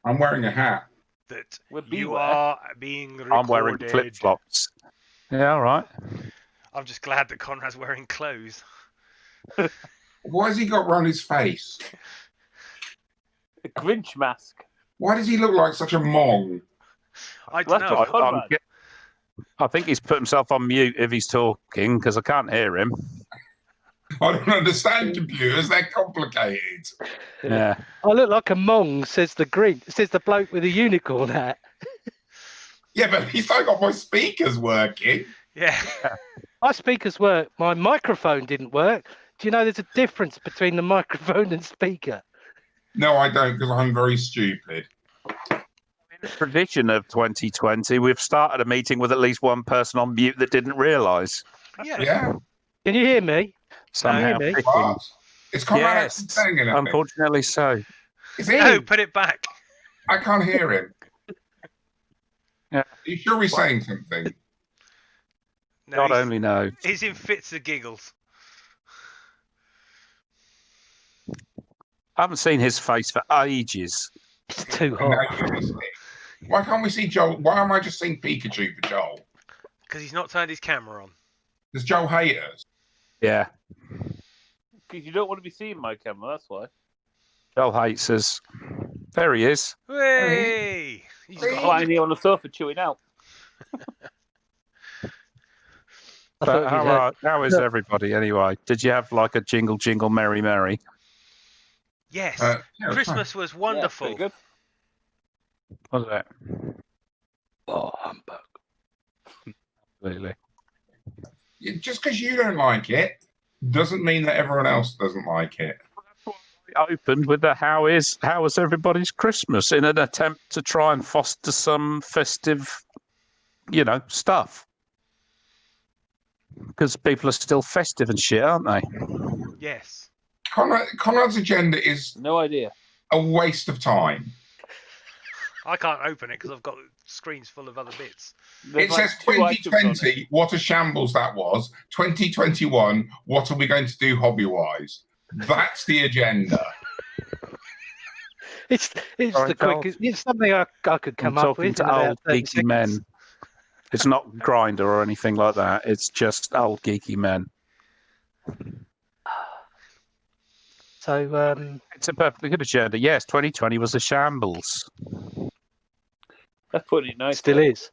I'm wearing a hat. that Well, you beware. are being recorded. I'm wearing flip-flops. Yeah, all right. I'm just glad that Conrad's wearing clothes. Why has he got round his face? A Grinch mask. Why does he look like such a mong? I don't That's know. just Conrad. I think he's put himself on mute if he's talking because I can't hear him. I don't understand computers. They're complicated. Yeah. I look like a mong, says the bloke with a unicorn hat. Yeah, but at least I got my speakers working. Yeah. My speakers work. My microphone didn't work. Do you know there's a difference between the microphone and speaker? No, I don't, because I'm very stupid. Tradition of 2020, we've started a meeting with at least one person on mute that didn't realise. Yeah. Can you hear me? Somehow Can you hear me? fitting. What? It's Conrad Yes, actually saying anything. unfortunately so. Is he? No, put it back. I can't hear him. Yeah. Are you sure he's saying something? No, God only knows. he's in fits of giggles. I haven't seen his face for ages. It's too And now hot. you miss it. Why can't we see Joel? Why am I just seeing Pikachu for Joel? Because he's not turned his camera on. Does Joel hate us? Yeah, Because you don't want to be seeing my camera, that's why. Joel hates us. There he is. Hey! He's Hey. got Lying here on the sofa chewing out. I But thought how is everybody anyway? Did you have like a jingle, jingle, merry, merry? Yes. Yeah, it's Christmas was wonderful. Yeah, pretty Was it? Oh, humbug. Absolutely. Just because you don't like it doesn't mean that everyone else doesn't like it. We opened with the how was everybody's Christmas in an attempt to try and foster some festive, stuff. Because people are still festive and shit, aren't they? Yes. Conrad's agenda is good. No idea. a waste of time. I can't open it because I've got screens full of other bits. There's It says two items on it. 2020, what a shambles that was. 2021, what are we going to do hobby-wise? That's the agenda. It's Sorry, the Carl. quickest. It's something I could come I'm up talking with to in about old 30 geeky men. seconds. It's not Grinder or anything like that. It's just old geeky men. So It's a perfectly good agenda. Yes, 2020 was a shambles. That's putting it nice. still is.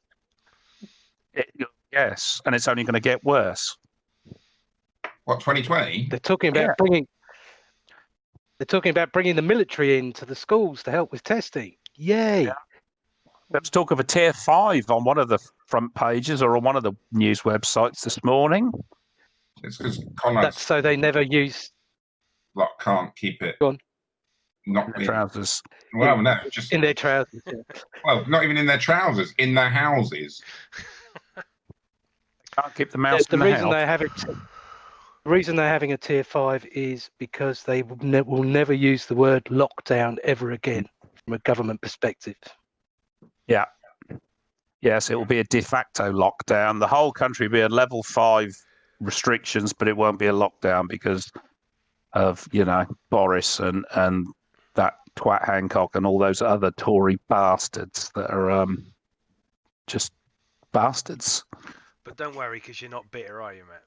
Yes, and it's only going to get worse. What, 2020? They're talking about bringing. They're talking about bringing the military into the schools to help with testing. Yay! Yeah. Let's talk of a tier 5 on one of the front pages or on one of the news websites this morning. It's because That's Conrad's so they never use. can't keep it. Go on. Not In the in, trousers. well, no, just In their trousers. well, not even in their trousers, in their houses. Can't keep the mouse The in the reason house. they have it. The reason they're having a tier 5 is because they will never use the word lockdown ever again from a government perspective. Yeah. Yes, it will be a de facto lockdown. The whole country will be a level 5 restrictions, but it won't be a lockdown because of, Boris and that twat Hancock and all those other Tory bastards that are just bastards. But don't worry, because you're not bitter, are you, mate?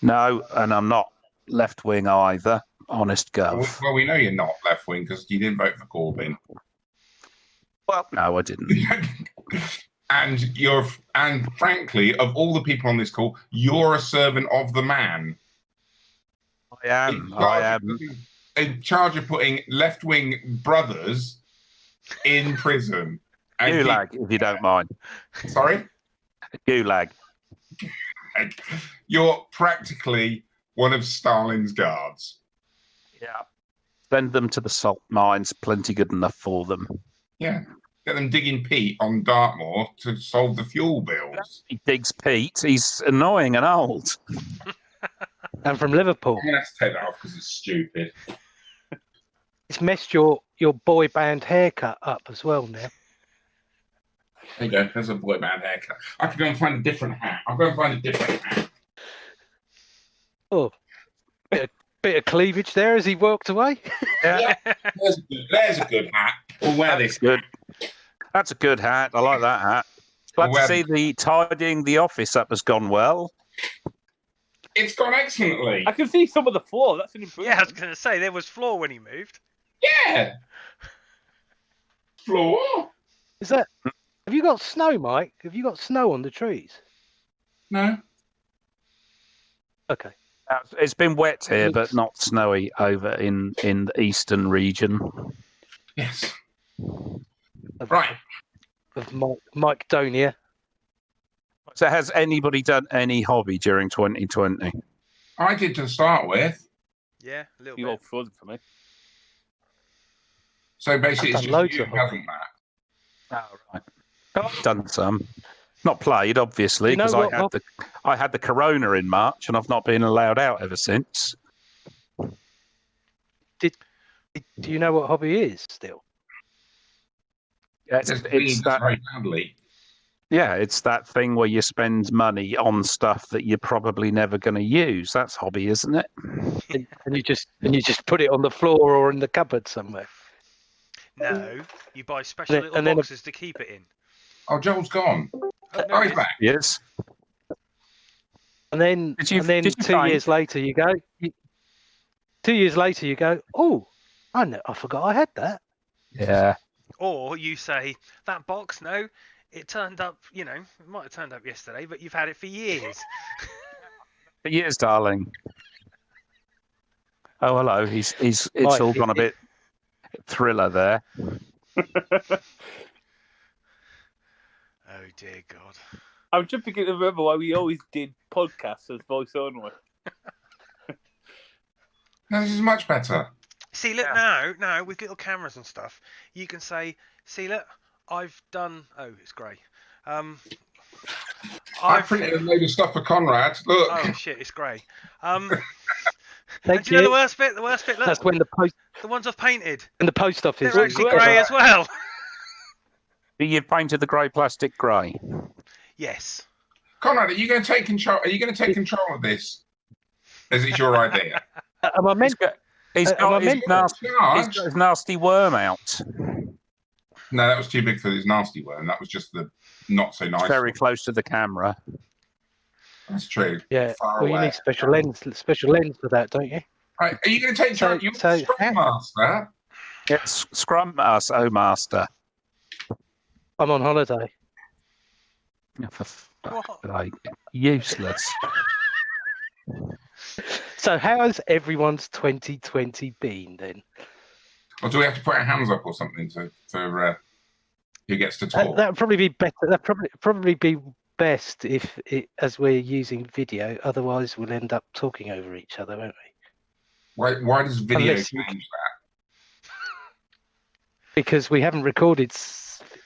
No, and I'm not left wing either. Honest gov. Well, we know you're not left wing because you didn't vote for Corbyn. Well, no, I didn't. and frankly, of all the people on this call, you're a servant of the man. I am. In charge of putting left wing brothers in prison. And Gulag, if you don't mind. Sorry? Gulag. You're practically one of Stalin's guards. Yeah. Send them to the salt mines. Plenty good enough for them. Yeah. Get them digging peat on Dartmoor to solve the fuel bills. He digs Pete. He's annoying and old. And from Liverpool. I'm going to have to take that off because it's stupid. It's messed your boy band haircut up as well now. There you go. There's a boy band haircut. I could go and find a different hat. I'll go and find a different hat. Oh, bit of cleavage there as he walked away. Yeah. There's a good hat. We'll wear That's this. good. That's a good hat. I like that hat. Glad to Well, see the tidying the office up has gone well. It's gone excellently. I can see some of the floor. That's an Yeah, I improvement. was going to say there was floor when he moved. Yeah. Floor. Is that? Have you got snow, Mike? Have you got snow on the trees? No. Okay. It's been wet here, but not snowy over in the eastern region. Yes. Of, Right. Of Mike Donia. So has anybody done any hobby during 2020? I did to start with. Yeah, a little You bit. all frozen for me. So basically, I've it's done just loads you of who hasn't that. Oh, right. I've done some. Not played, obviously, You know because what, I had the corona in March, and I've not been allowed out ever since. Do you know what hobby is still? It's Just needs that. very badly. Yeah, it's that thing where you spend money on stuff that you're probably never going to use. That's hobby, isn't it? And you just put it on the floor or in the cupboard somewhere. No, you buy special And little then- boxes to keep it in. Oh, Joel's gone. Oh, Oh, no, he's back. Yes. And then, Did you- and then did you 2 find- years later, you go. 2 years later, you go. Oh, I forgot I had that. Yeah. Or you say, that box, no, it turned up, it might have turned up yesterday, but you've had it for years. For years, darling. Oh, hello. It's Right, all gone a bit thriller there. Oh, dear God. I'm just beginning to remember why we always did podcasts as voice only. No, this is much better. See, look, now, with little cameras and stuff, you can say, see, look, I've done... Oh, it's grey. I printed a load of stuff for Conrad. Look. Oh, shit, it's grey. Thank And do you know you. the worst bit? The worst bit, look, That's when the ones I've painted, the post office. they're actually grey. grey as well. You've painted the grey plastic grey. Yes. Conrad, are you going to take control? Are you going to take control of this? Is it your idea? Am I meant? He's am I got his meant- nasty worm out. No, that was too big for his nasty worm. That was just the not so nice. Very close to the camera. That's true. Yeah. Far Well, you away. need special lens for that, don't you? Right, are you going to take So- charge? You're so the Scrum Master. It's Scrum Master, oh Master. I'm on holiday. For fuck's What? sake. Useless. So how's everyone's 2020 been then? Or do we have to put our hands up or something for who gets to talk? That would probably be better. That probably be best if as we're using video. Otherwise, we'll end up talking over each other, won't we? Why does video Unless you- change that? Because we haven't recorded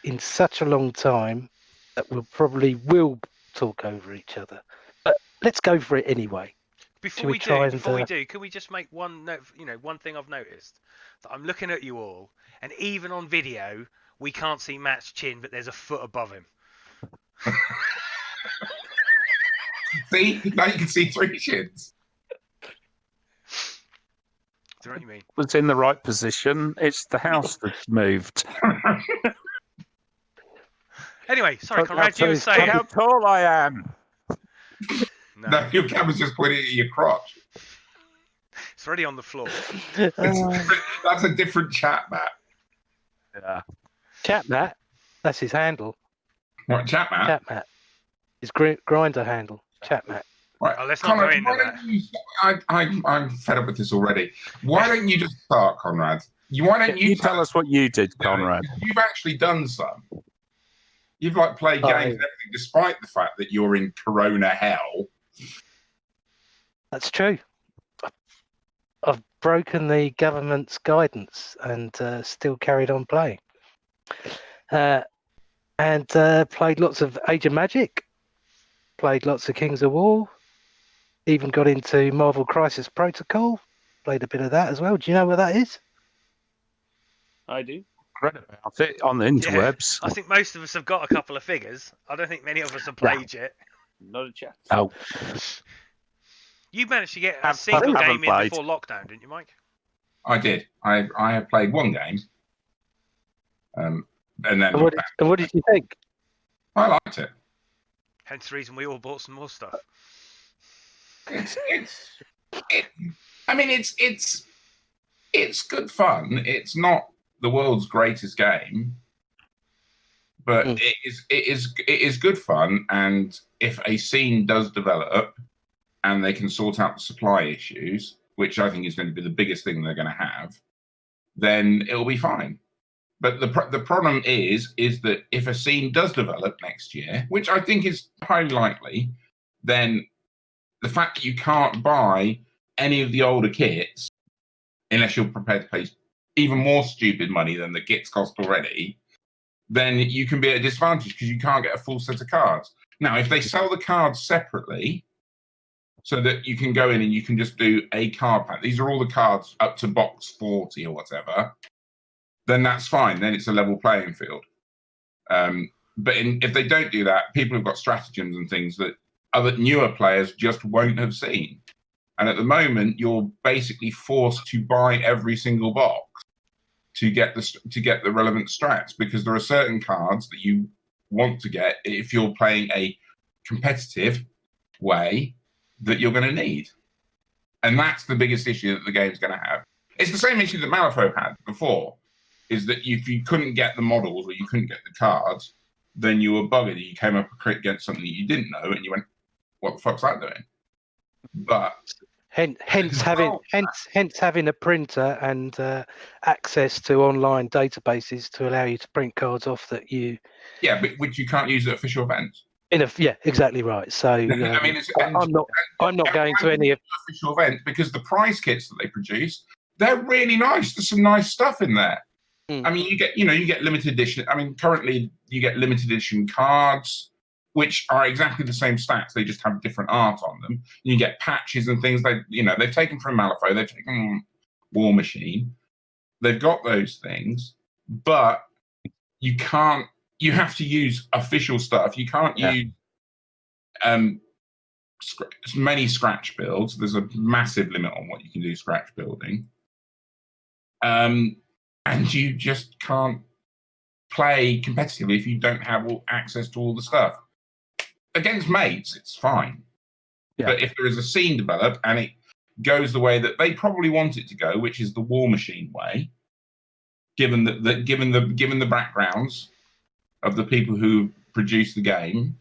in such a long time that we'll probably will talk over each other. But let's go for it anyway. Before we try do, and, can we just make one note? One thing I've noticed that I'm looking at you all, and even on video, we can't see Matt's chin, but there's a foot above him. See, now you can see 3 shins. Do you know what you mean? Was in the right position. It's the house that's moved. Anyway, sorry, Look Conrad, you were outside. saying. Look how tall I am. No, your camera's just pointing at your crotch. It's already on the floor. That's a different chat, Matt. Yeah. Chat Matt, that's his handle. What, chat, Matt? Chat Matt, his grinder handle. Chat Matt. Right. Oh, let's not go into why that. don't you, I'm fed up with this already. Why don't you just start, Conrad? Why don't You tell us what you did, Conrad. You've actually done some. You've played games and everything, despite the fact that you're in Corona hell. That's true. I've broken the government's guidance and still carried on playing. And played lots of Age of Magic. Played lots of Kings of War. Even got into Marvel Crisis Protocol. Played a bit of that as well. Do you know what that is? I do. Read about it on the interwebs. I think most of us have got a couple of figures. I don't think many of us have played yet. Not a chance. Oh, You managed to get a Haven't single played. game in before lockdown, didn't you, Mike? I did. I have played one game. And then And what did you think? I liked it. Hence the reason we all bought some more stuff. It's good fun. It's not the world's greatest game, but it is good fun. And if a scene does develop and they can sort out the supply issues, which I think is going to be the biggest thing they're going to have, then it'll be fine. But the problem is that if a scene does develop next year, which I think is highly likely, then the fact that you can't buy any of the older kits unless you're prepared to pay even more stupid money than the kits cost already, then you can be at a disadvantage because you can't get a full set of cards. Now, if they sell the cards separately so that you can go in and you can just do a card pack, these are all the cards up to box 40 or whatever, then that's fine. Then it's a level playing field. But if they don't do that, people have got stratagems and things that other newer players just won't have seen. And at the moment, you're basically forced to buy every single box to get the relevant strats, because there are certain cards that you want to get if you're playing a competitive way that you're going to need. And that's the biggest issue that the game's going to have. It's the same issue that Malifaux had before, is that if you couldn't get the models or you couldn't get the cards, then you were buggered. You came up against something that you didn't know and you went, what the fuck's that doing? But hence having a printer and access to online databases to allow you to print cards off that you... Yeah, but which you can't use at official events. Yeah, exactly right. So I mean, I'm not going to any official events because the prize kits that they produce, they're really nice. There's some nice stuff in there. I mean, you get limited edition. I mean, currently you get limited edition cards, which are exactly the same stats. They just have different art on them. You get patches and things. They've taken from Malifaux. They've taken War Machine. They've got those things, but you can't. You have to use official stuff. You can't use many scratch builds. There's a massive limit on what you can do scratch building. And you just can't play competitively if you don't have access to all the stuff. Against mates, it's fine. Yeah. But if there is a scene developed and it goes the way that they probably want it to go, which is the War Machine way, given the backgrounds of the people who produce the game,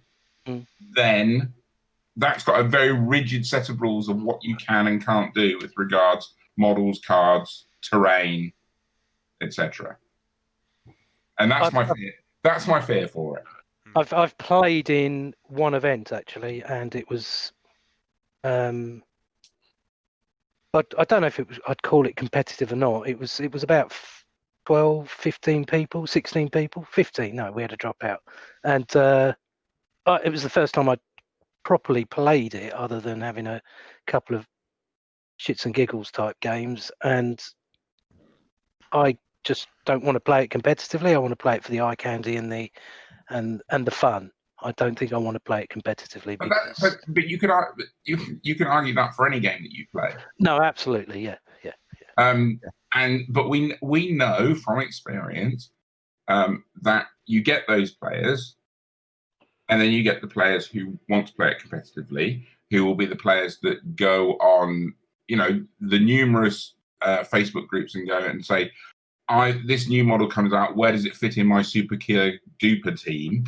then that's got a very rigid set of rules of what you can and can't do with regards models, cards, terrain, etc. And that's my fear. That's my fear for it. I've played in one event actually, and it was, but I don't know if I'd call it competitive or not. It was about 12, 15 people, 16 people, 15. No, we had a dropout, and it was the first time I'd properly played it, other than having a couple of shits and giggles type games, and I just don't want to play it competitively. I want to play it for the eye candy and the fun. I don't think I want to play it competitively. But you can argue that for any game that you play. No, absolutely, yeah. But we know from experience that you get those players, and then you get the players who want to play it competitively, who will be the players that go on, the numerous Facebook groups and go and say, this new model comes out, where does it fit in my super killer duper team?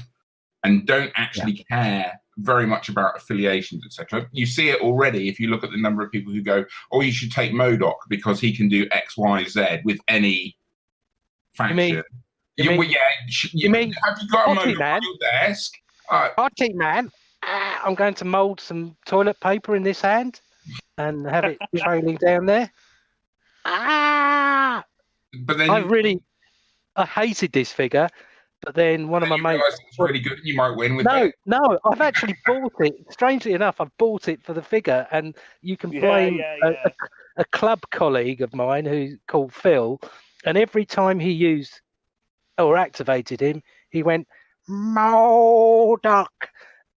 And don't actually care very much about affiliations, etc. You see it already if you look at the number of people who go, you should take MODOK because he can do X, Y, Z with any faction. Have you got a MODOK on your desk? Hottie man, I'm going to mould some toilet paper in this hand and have it trailing down there. But then I hated this figure, but then one of my mates... It's really good and you might win with it. No, I've actually bought it. Strangely enough, I've bought it for the figure, and you can blame a club colleague of mine who's called Phil, and every time he used or activated him, he went, MODOK,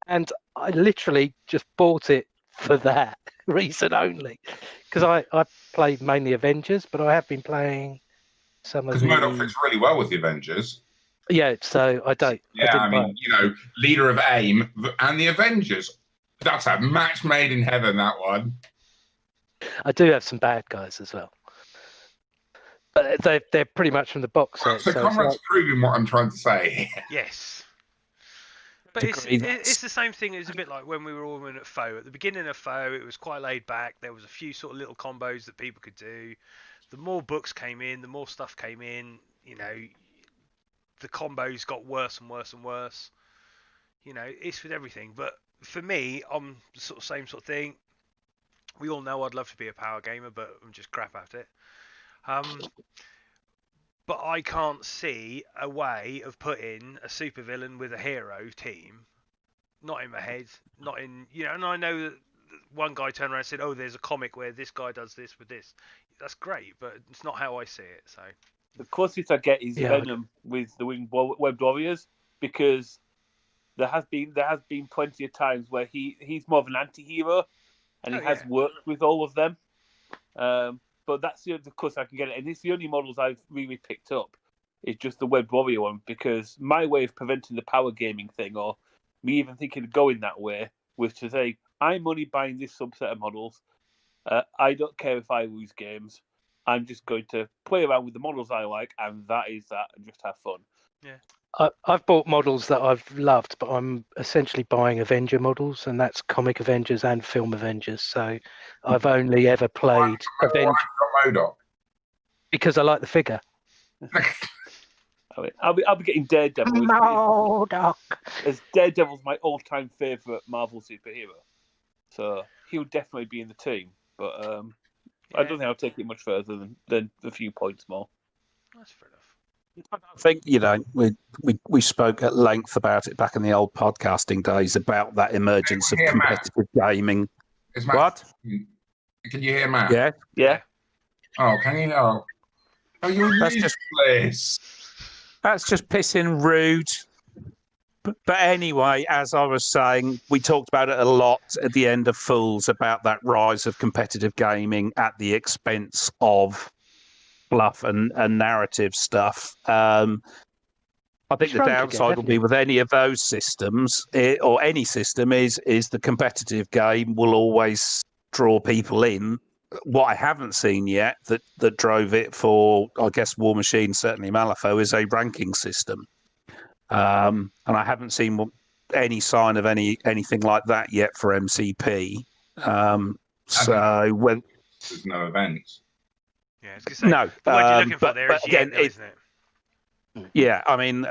and I literally just bought it for that reason only, because I played mainly Avengers, but I have been playing some of Because Murdoch the fits really well with the Avengers. yeah. So I don't. Yeah, I I didn't mean, you know, leader of AIM and the Avengers. That's a match made in heaven, that one. I do have some bad guys as well. But they're pretty much from the box set. So So it's Conrad's like, proving what I'm trying to say. Yes. But it's the same thing. It's a bit like when we were all in at Foe. At the beginning of Foe, it was quite laid back. There was a few sort of little combos that people could do. The more books came in, the more stuff came in. You know, the combos got worse and worse and worse. You know, it's with everything. But for me, I'm the sort of same sort of thing. We all know I'd love to be a power gamer, but I'm just crap at it. But I can't see a way of putting a supervillain with a hero team. Not in my head. Not in, you know, and I know that one guy turned around and said, oh, there's a comic where this guy does this with this. That's great, but it's not how I see it. So The closest I get is Venom with the Webbed Warriors, because there has been plenty of times where he's more of an anti-hero, and he has worked with all of them. But that's the closest I can get it, and it's the only models I've really picked up. It's just the Webbed Warrior one, because my way of preventing the power gaming thing, or me even thinking of going that way, was to say, I'm only buying this subset of models. I don't care if I lose games. I'm just going to play around with the models I like, and that is that, and just have fun. Yeah. I've bought models that I've loved, but I'm essentially buying Avenger models, and that's comic Avengers and film Avengers. So I've only ever played Avengers Modoc. because I like the figure. I'll be getting Daredevil. Modoc. As Daredevil's my all-time favourite Marvel superhero, so he'll definitely be in the team. But I don't think I'll take it much further than a few points more. That's fair enough. I think, you know, we spoke at length about it back in the old podcasting days about that emergence of competitive gaming. What? Can you hear Matt? Yeah. Oh, can you? Oh, you're useless. That's just pissing rude. But anyway, as I was saying, we talked about it a lot at the end of Fools about that rise of competitive gaming at the expense of fluff and narrative stuff. I think the downside will be with any of those systems, or any system, is the competitive game will always draw people in. What I haven't seen yet that drove it for, I guess, War Machine, certainly Malifaux, is a ranking system. And I haven't seen any sign of anything like that yet for MCP. So when there's no events. Yeah, I was going to say, no, the word you're looking for there is again, yet, isn't it? Yeah, I mean,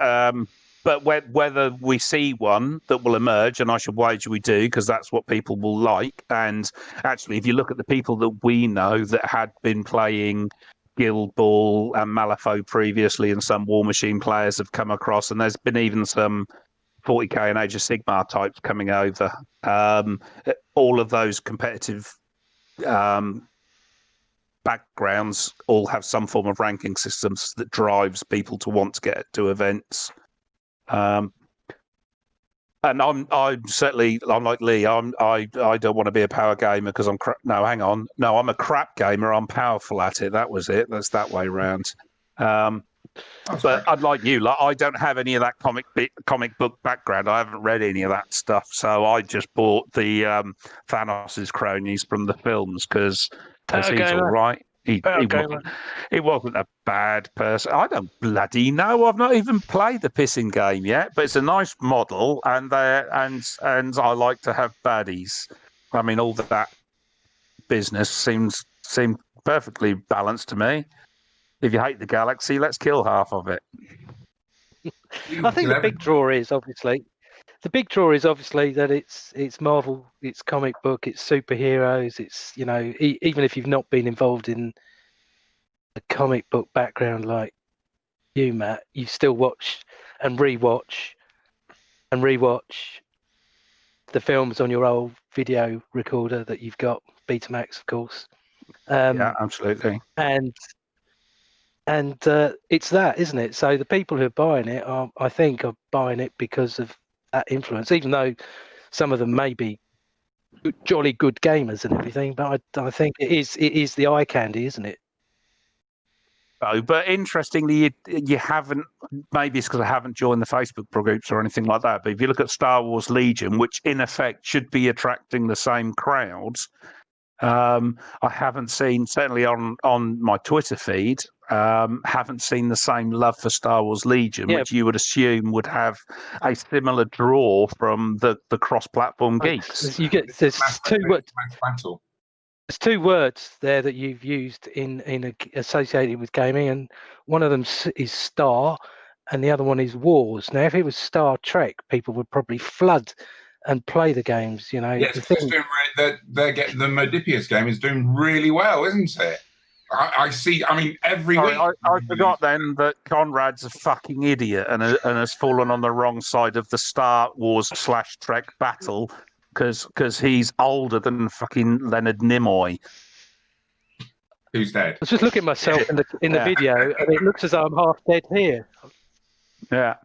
but whether we see one that will emerge, and I should wager we do, because that's what people will like. And actually, if you look at the people that we know that had been playing Guild Ball and Malifaux previously, and some War Machine players have come across, and there's been even some 40k and Age of Sigmar types coming over. All of those competitive backgrounds all have some form of ranking systems that drives people to want to get to events. And I'm certainly, I'm like Lee. I don't want to be a power gamer because I'm no, hang on, no, I'm a crap gamer. I'm powerful at it. That was it. That's that way round. But I'd like you. Like, I don't have any of that comic book background. I haven't read any of that stuff. So I just bought the Thanos' cronies from the films because he's all right. He wasn't a bad person. I don't bloody know. I've not even played the pissing game yet, but it's a nice model, and I like to have baddies. I mean, all that business seemed perfectly balanced to me. If you hate the galaxy, let's kill half of it. I think the big draw is obviously that it's Marvel, it's comic book, it's superheroes, it's, you know, even if you've not been involved in a comic book background like you, Matt, you still watch and rewatch the films on your old video recorder that you've got, Betamax, of course. Yeah, absolutely. And it's that, isn't it? So the people who are buying it I think are buying it because of that influence, even though some of them may be jolly good gamers and everything. But I think it is the eye candy, isn't it? Oh, but interestingly, you haven't. Maybe it's because I haven't joined the Facebook groups or anything like that. But if you look at Star Wars Legion, which in effect should be attracting the same crowds, I haven't seen, certainly on my Twitter feed, haven't seen the same love for Star Wars Legion, which you would assume would have a similar draw from the cross-platform geeks. You get there's two words there that you've used in associated with gaming, and one of them is Star, and the other one is Wars. Now, if it was Star Trek, people would probably flood and play the games. You know, yes, they're getting the Modipius game is doing really well, isn't it? I see. I mean, every week. I forgot then that Conrad's a fucking idiot and has fallen on the wrong side of the Star Wars / Trek battle because he's older than fucking Leonard Nimoy. Who's dead? I was just looking at myself in the video, and it looks as though I'm half dead here. Yeah.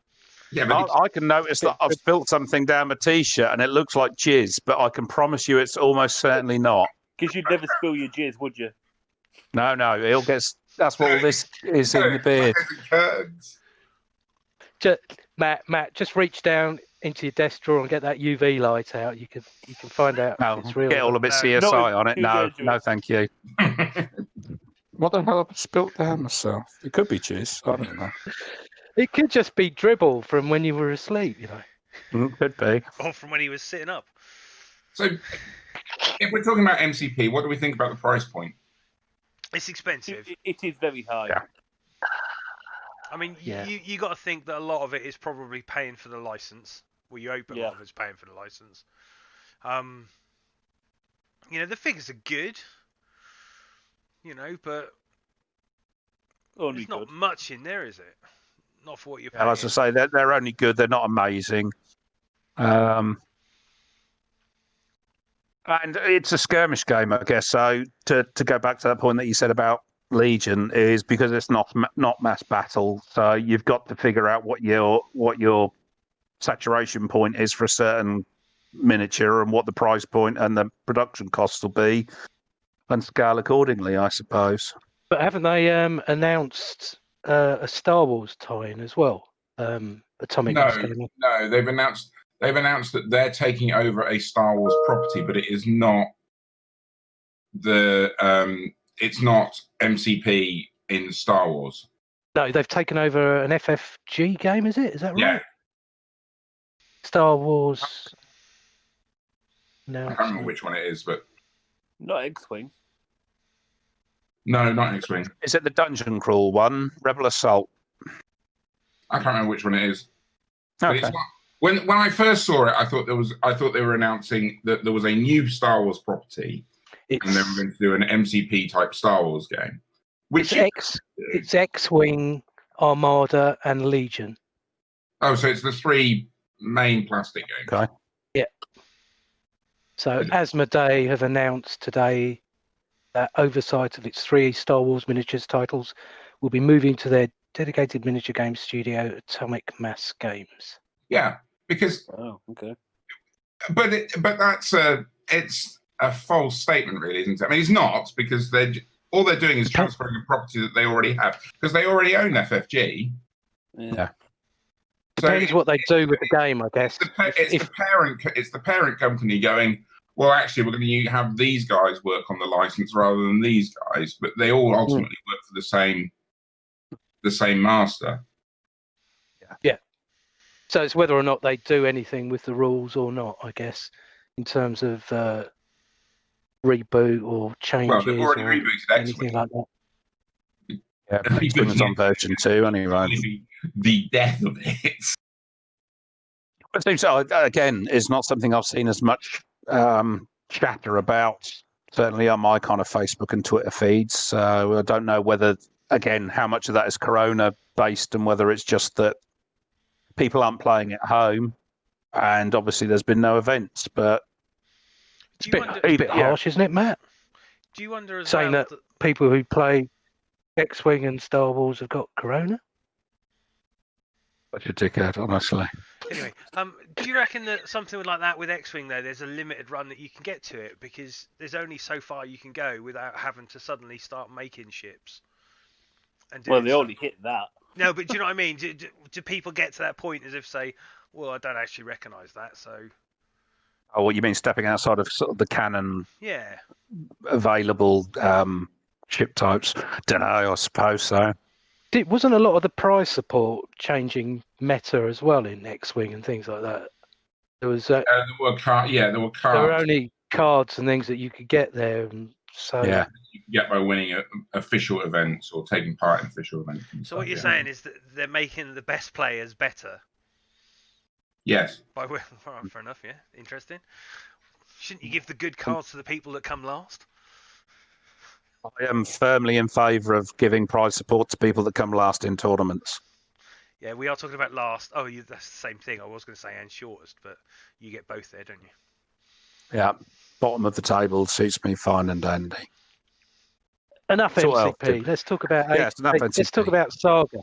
Yeah, but I can notice that I've spilled something down my t-shirt and it looks like jizz, but I can promise you it's almost certainly not. Because you'd never spill your jizz, would you? No, it'll get. That's what all this is in the beard. Matt, just reach down into your desk drawer and get that UV light out. You can find out if it's real. Get all a bit CSI on it. No, thank you. What the hell have I spilt down myself? It could be jizz. I don't know. It could just be dribble from when you were asleep, you know. Could be. Or from when he was sitting up. So, if we're talking about MCP, what do we think about the price point? It's expensive. It is very high. Yeah. I mean, you got to think that a lot of it is probably paying for the license. Well, you hope a lot of it's paying for the license. You know, the figures are good. You know, but there's not much in there, is it? Not for what you're paying. As I say, they're only good. They're not amazing. And it's a skirmish game, I guess. So to go back to that point that you said about Legion is because it's not mass battle. So you've got to figure out what your saturation point is for a certain miniature and what the price point and the production costs will be, and scale accordingly, I suppose. But haven't they announced a Star Wars tie-in as well? Atomic. No, they've announced that they're taking over a Star Wars property, but it is not it's not MCP in Star Wars. No, they've taken over an FFG game, is it? Is that right? Yeah. Star Wars. No, I can't remember which one it is, but not X-Wing. No, not X-Wing. Is it the Dungeon Crawl one? Rebel Assault? I can't remember which one it is. Okay. But it's not, when I first saw it, I thought they were announcing that there was a new Star Wars property, and they were going to do an MCP type Star Wars game. It's X-Wing, Armada, and Legion. Oh, so it's the three main plastic games. Okay. Yeah. So Asmodee have announced today that oversight of its 3 Star Wars miniatures titles will be moving to their dedicated miniature game studio, Atomic Mass Games. Yeah, because but that's it's a false statement, really, isn't it? I mean, it's not, because all they're doing is transferring a property that they already have, because they already own FFG. Yeah. So depends what they do with the game, I guess. It's the parent company going, well, actually, we're going to have these guys work on the license rather than these guys, but they all ultimately work for the same master. Yeah. So it's whether or not they do anything with the rules or not, I guess, in terms of reboot or changes. Well, they've already rebooted anything like that. Yeah, it's on version 2 anyway. The death of it. It seems, again, is not something I've seen as much chatter about, certainly on my kind of Facebook and Twitter feeds. So I don't know whether, again, how much of that is Corona based and whether it's just that people aren't playing at home, and obviously there's been no events. But it's a bit harsh, isn't it, Matt? Do you wonder as saying that people who play X-Wing and Star Wars have got Corona? Such a dickhead, honestly. Anyway, do you reckon that something like that with X-Wing, though, there's a limited run that you can get to it, because there's only so far you can go without having to suddenly start making ships? And well, they already hit that. No, but do you know what I mean? Do people get to that point as if say, well, I don't actually recognise that, so... Oh, what you mean stepping outside of sort of the canon Yeah. available ship types? Don't know, I suppose so. Wasn't a lot of the prize support changing meta as well in X-Wing and things like that? There was there were cards. There were only cards and things that you could get there, and so yeah, you can get by winning official events or taking part in official events. So what you're saying is that they're making the best players better. Yes. Fair enough. Yeah, interesting. Shouldn't you give the good cards to the people that come last? I am firmly in favour of giving prize support to people that come last in tournaments. Yeah, we are talking about last. Oh, that's the same thing. I was going to say and shortest, but you get both there, don't you? Yeah, bottom of the table suits me fine and dandy. Enough MCP. Let's talk about let's talk about Saga.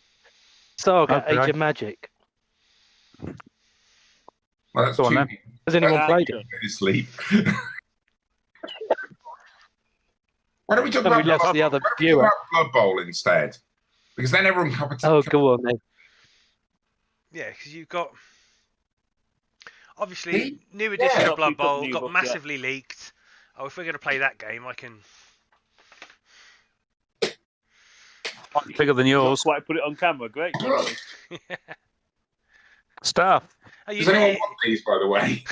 Saga, okay. Age of Magic. Well, that's too... Has anyone played it? Sleep. Why don't we talk about Blood Bowl instead? Because then everyone can... Oh, go on then. Yeah, because you've got... Obviously, new edition of Blood Bowl got massively leaked. Oh, if we're going to play that game, I can... Bigger than yours. Why put it on camera? Great. Stuff. Does anyone want these, by the way?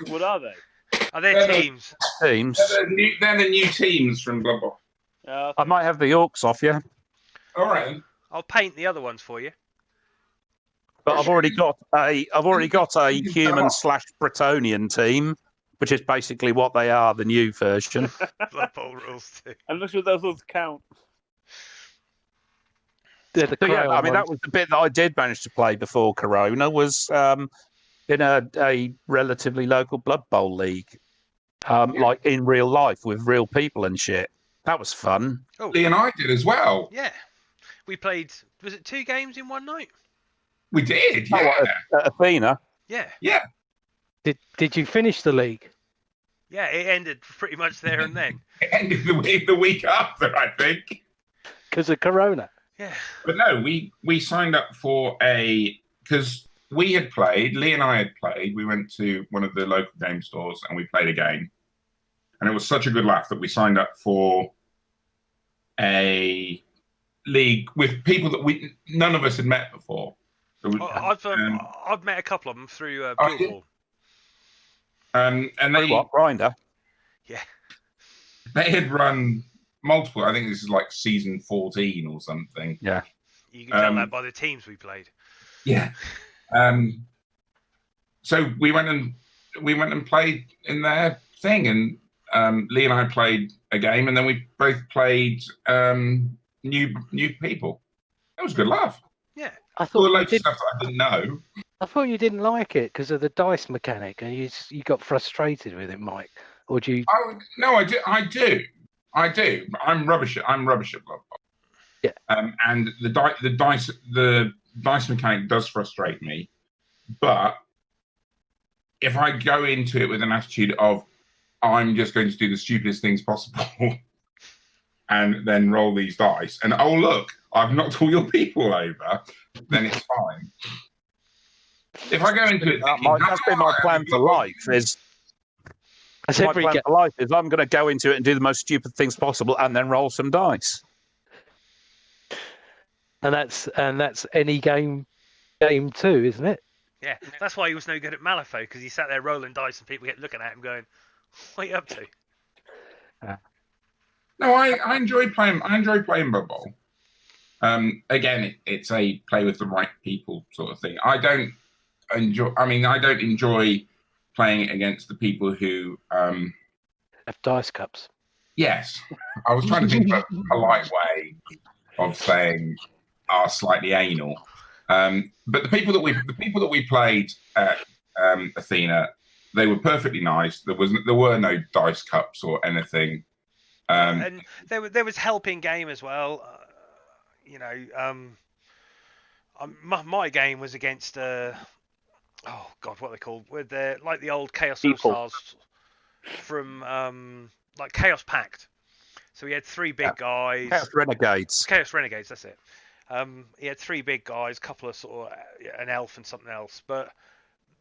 What are they? Are they teams? Teams. They're the new teams from Blood Bowl. I might have the Orcs off you. All right. Then. I'll paint the other ones for you. But I've already got a human/Bretonian team, which is basically what they are, the new version. Blood Bowl rules too. I'm not sure those ones count. I mean, that was the bit that I did manage to play before Corona, was in a relatively local Blood Bowl league, like in real life with real people and shit. That was fun. Oh. Lee and I did as well. Yeah. We played, was it 2 games in one night? We did, yeah. Oh, at Athena? Yeah. Yeah. Did you finish the league? Yeah, it ended pretty much there and then. It ended the week after, I think. Because of Corona? Yeah. But no, we signed up for because we had played, Lee and I had played, we went to one of the local game stores and we played a game. And it was such a good laugh that we signed up for a league with people that none of us had met before. I've met a couple of them through Blood Bowl. And they Grinder? Yeah. They had run multiple. I think this is like season 14 or something. Yeah. You can tell that by the teams we played. Yeah. So we went and played in their thing, and Lee and I played a game, and then we both played new people. It was a good laugh. Yeah. I thought loads of stuff that I didn't know. I thought you didn't like it because of the dice mechanic, and you got frustrated with it, Mike. Or do you? No, I do. I'm rubbish at Blood Bowl. Yeah. And the dice mechanic does frustrate me, but if I go into it with an attitude of I'm just going to do the stupidest things possible, and then roll these dice, and oh look, I've knocked all your people over, then it's fine. If I go into it, that's been my plan for life. I'm going to go into it and do the most stupid things possible, and then roll some dice. And that's any game too, isn't it? Yeah, that's why he was no good at Malifaux, because he sat there rolling dice, and people kept looking at him, going, "What are you up to?" No, I enjoy playing. I enjoy playing Blood Bowl. Again, it's a play with the right people sort of thing. I don't enjoy playing against the people who have dice cups. Yes, I was trying to think of a polite way of saying are slightly anal. But the people that we played at Athena, they were perfectly nice. There were no dice cups or anything. And there was help in game as well. My game was against what are they called? With like the old Chaos All Stars from like Chaos Pact. So he had three big guys. Chaos Renegades. Chaos Renegades, that's it. He had three big guys, a couple of sort of an elf and something else. But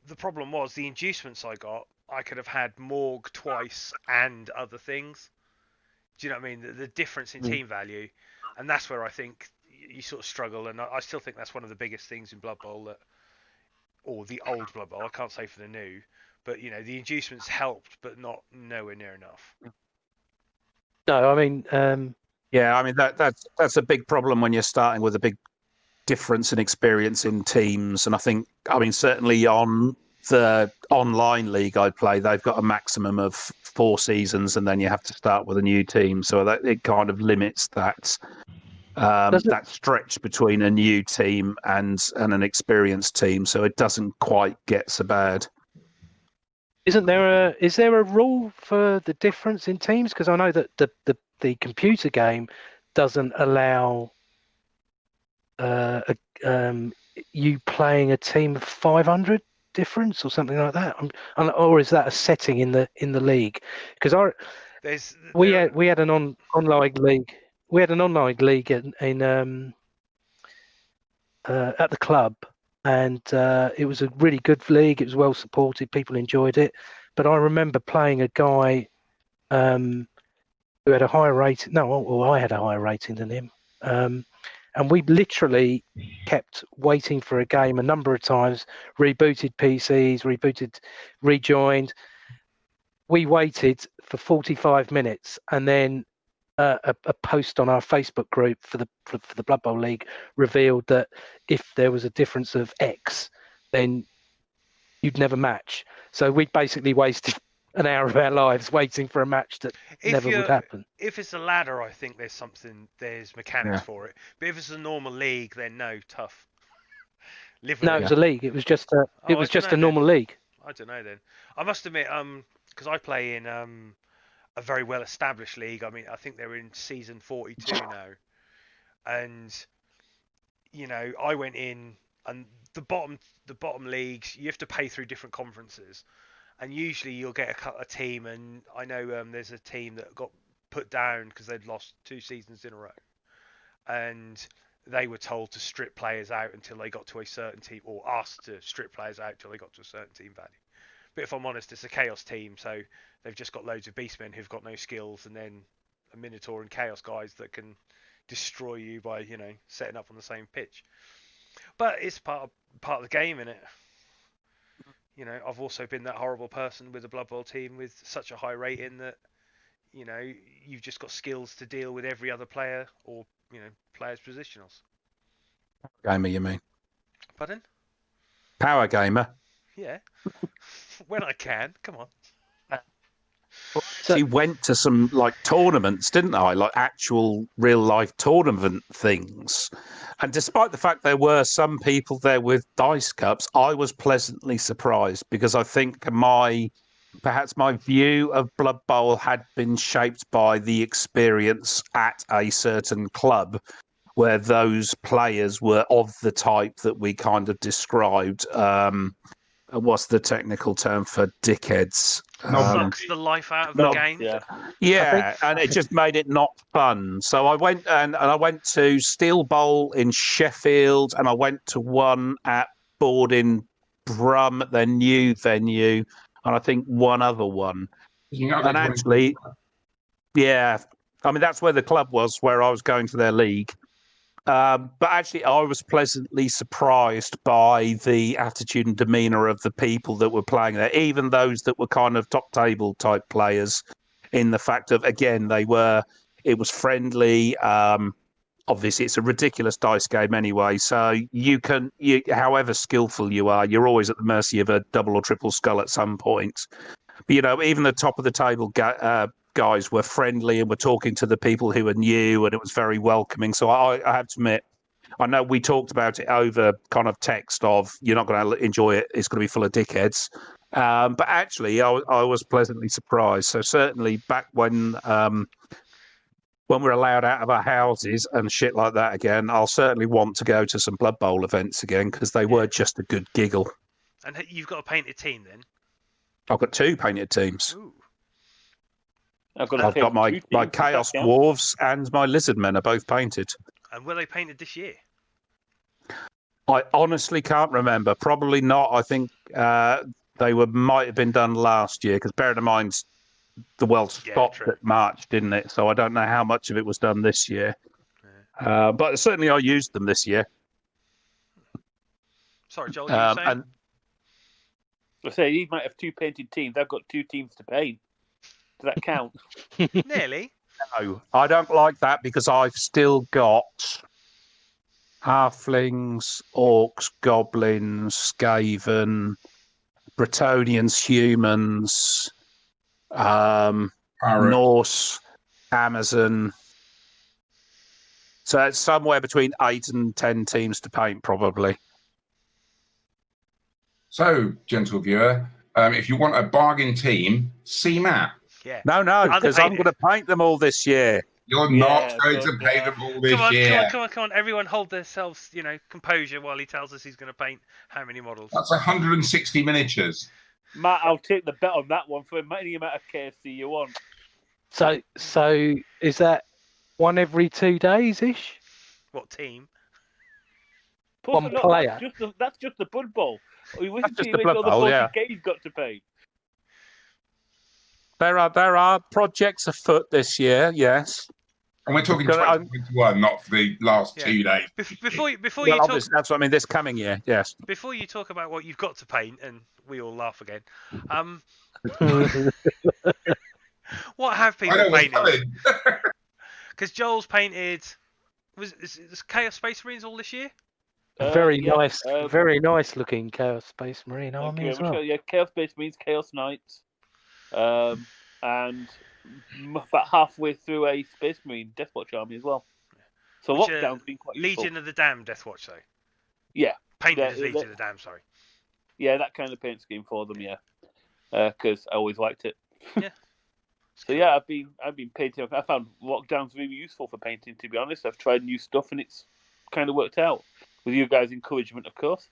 the problem was the inducements I got, I could have had Morg twice and other things. Do you know what I mean? The difference in team value, and that's where I think you sort of struggle. And I still think that's one of the biggest things in Blood Bowl, or the old Blood Bowl. I can't say for the new, but the inducements helped, but not nowhere near enough. No, I mean, yeah, I mean that's a big problem when you're starting with a big difference in experience in teams, and I mean certainly on the online league I play, they've got a maximum of 4 seasons, and then you have to start with a new team, so that it kind of limits that that stretch between a new team and an experienced team, so it doesn't quite get so bad. Is there a rule for the difference in teams? Because I know that the computer game doesn't allow you playing a team of 500 difference or something like that, or is that a setting in the league? Because we had an online league. We had an online league in at the club, and it was a really good league. It was well supported. People enjoyed it. But I remember playing a guy who had a higher rating. No, well, I had a higher rating than him. And we literally kept waiting for a game a number of times, rebooted PCs, rejoined. We waited for 45 minutes, and then a post on our Facebook group for the Blood Bowl League revealed that if there was a difference of X, then you'd never match. So we basically wasted an hour of our lives waiting for a match that never would happen. If it's a ladder, I think there's mechanics for it. But if it's a normal league, then no, tough. It was a league. It was just a normal league. I don't know then. I must admit, because I play in a very well-established league. I mean, I think they're in season 42 now, and I went in, and the bottom leagues, you have to pay through different conferences. And usually you'll get a team, and I know there's a team that got put down because they'd lost 2 seasons in a row. And they were told to strip players out until they got to a certain team, or asked to strip players out until they got to a certain team value. But if I'm honest, it's a Chaos team, so they've just got loads of Beastmen who've got no skills, and then a Minotaur and Chaos guys that can destroy you by, setting up on the same pitch. But it's part of the game, innit? I've also been that horrible person with a Blood Bowl team with such a high rating that, you've just got skills to deal with every other player or, players' positionals. Gamer, you mean? Pardon? Power gamer? Yeah. When I can. Come on. Well, she went to some tournaments, didn't I? Like actual real life tournament things. And despite the fact there were some people there with dice cups, I was pleasantly surprised because I think perhaps my view of Blood Bowl had been shaped by the experience at a certain club where those players were of the type that we kind of described. What's the technical term for dickheads? Sucks the life out of the game. Yeah, and it just made it not fun. So I went and I went to Steel Bowl in Sheffield, and I went to one at Board in Brum, their new venue, and I think one other one. And actually, yeah, I mean that's where the club was, where I was going to their league. But actually, I was pleasantly surprised by the attitude and demeanour of the people that were playing there, even those that were kind of top table type players, in the fact of, again, it was friendly. Obviously, it's a ridiculous dice game anyway, so however skillful you are, you're always at the mercy of a double or triple skull at some point. But, even the top of the table guys were friendly and were talking to the people who were new, and it was very welcoming. So I have to admit, I know we talked about it over kind of text of you're not going to enjoy it, it's going to be full of dickheads. But actually, I was pleasantly surprised. So certainly back when we're allowed out of our houses and shit like that again, I'll certainly want to go to some Blood Bowl events again because they were just a good giggle. And you've got a painted team then? I've got 2 painted teams. Ooh. I've got my Chaos Dwarves and my Lizard Men are both painted. And were they painted this year? I honestly can't remember. Probably not. I think they might have been done last year, because bear in mind, the world stopped at March, didn't it? So I don't know how much of it was done this year. Yeah. But certainly I used them this year. Sorry, Joel, you were saying? I say he might have 2 painted teams. I've got 2 teams to paint. Does that count? Nearly. No, I don't like that, because I've still got halflings, orcs, goblins, Skaven, Bretonians, humans, Norse, Amazon. So it's somewhere between 8 and 10 teams to paint, probably. So, gentle viewer, if you want a bargain team, see Matt. Yeah. No, because I'm going to paint them all this year. You're not going to paint them all this year. Come on. Everyone hold themselves, composure while he tells us he's going to paint how many models. That's 160 miniatures. Matt, I'll take the bet on that one for any amount of KFC you want. So is that one every 2 days-ish? What team? One player. That's just the Blood Bowl. That's just the Blood Bowl, yeah. You've got to pay. There are projects afoot this year, yes. And we're talking 2021, not for the last 2 days. Before you talk, that's what I mean. This coming year, yes. Before you talk about what you've got to paint, and we all laugh again. What have people painted? Because Joel's painted. Was Chaos Space Marines all this year? Very nice looking Chaos Space Marine army as well. Yeah, Chaos Space Marines, Chaos Knights, and about halfway through a Space Marine Deathwatch army as well. So lockdown's been quite Legion useful. of the Damned Deathwatch, though. Yeah, painted as Legion of the Damned. Sorry. Yeah, that kind of paint scheme for them. Yeah, because I always liked it. Yeah. So yeah, I've been painting. I found lockdowns really useful for painting. To be honest, I've tried new stuff and it's kind of worked out. With you guys' encouragement, of course.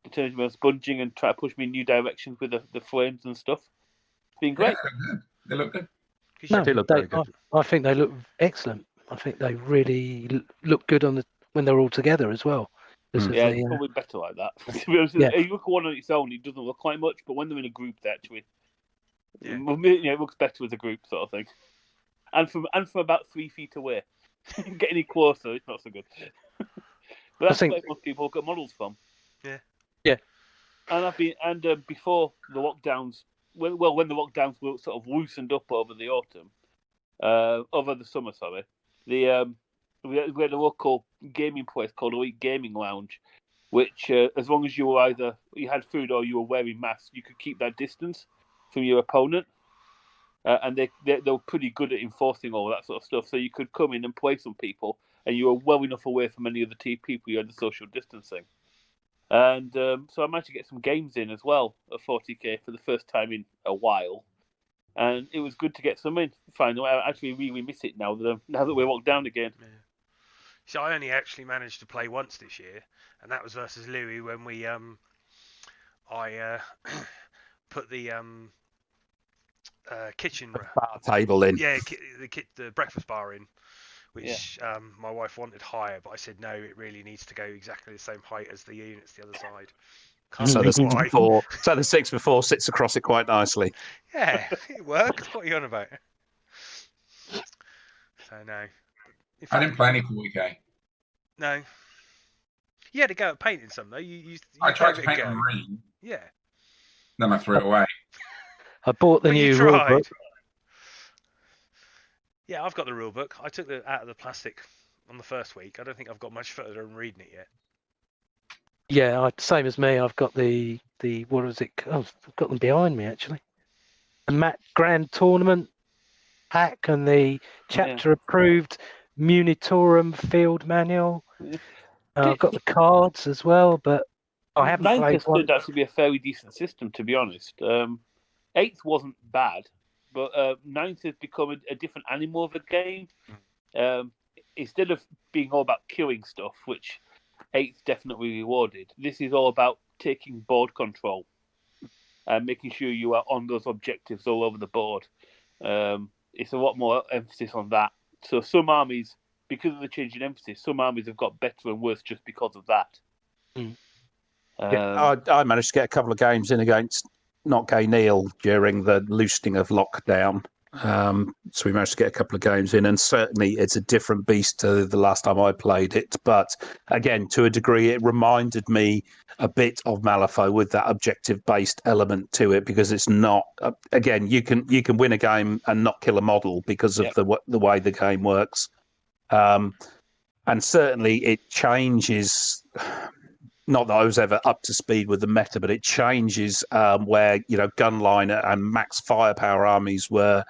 In terms of sponging and try to push me in new directions with the frames and stuff. It's been great. Yeah, they look good. They look very good. I think they look excellent. I think they really look good when they're all together as well. Yeah, it's probably better like that. To be honest, if you look at one on its own, it doesn't look quite much, but when they're in a group, actually, it looks better as a group sort of thing. And from about 3 feet away, getting it closer, it's not so good. But that's where most people get models from. Yeah. Yeah. And before the lockdowns, when the lockdowns were sort of loosened up over the summer, we had a local gaming place called Elite Gaming Lounge, which as long as you had food or you were wearing masks, you could keep that distance from your opponent. And they were pretty good at enforcing all that sort of stuff. So you could come in and play some people, and you were well enough away from any of the people you had the social distancing. And so I managed to get some games in as well at 40k for the first time in a while. And it was good to get some in. Finally, I actually really miss it now that we're locked down again. Yeah. So I only actually managed to play once this year, and that was versus Louis when we I put the kitchen bar table in. Yeah, the breakfast bar in, which my wife wanted higher, but I said no, it really needs to go exactly the same height as the units the other side. So the 6x4 sits across it quite nicely. Yeah, it works. What are you on about? So no. I didn't play any 40k. No. You had to go at painting some though. You I tried to paint a marine. Yeah. Then I threw it away. I bought the new rule book. Yeah, I've got the rule book. I took it out of the plastic on the first week. I don't think I've got much further in reading it yet. Yeah, same as me. I've got the what was it? Oh, I've got them behind me actually. The Matt Grand Tournament pack and the chapter approved Munitorum field manual. I've got the cards as well, but I haven't played one. Turned out to be a fairly decent system, to be honest. 8th wasn't bad, but 9th has become a different animal of a game. Instead of being all about killing stuff, which 8th definitely rewarded, this is all about taking board control and making sure you are on those objectives all over the board. it's a lot more emphasis on that. So some armies, because of the change in emphasis, some armies have got better and worse just because of that. I managed to get a couple of games in against Not Gay Neil during the loosening of lockdown. So we managed to get a couple of games in, and certainly it's a different beast to the last time I played it. But again, to a degree, it reminded me a bit of Malifaux with that objective-based element to it, because it's not. Again, you can win a game and not kill a model because of the way the game works, and certainly it changes. Not that I was ever up to speed with the meta, but it changes where gunliner and max firepower armies were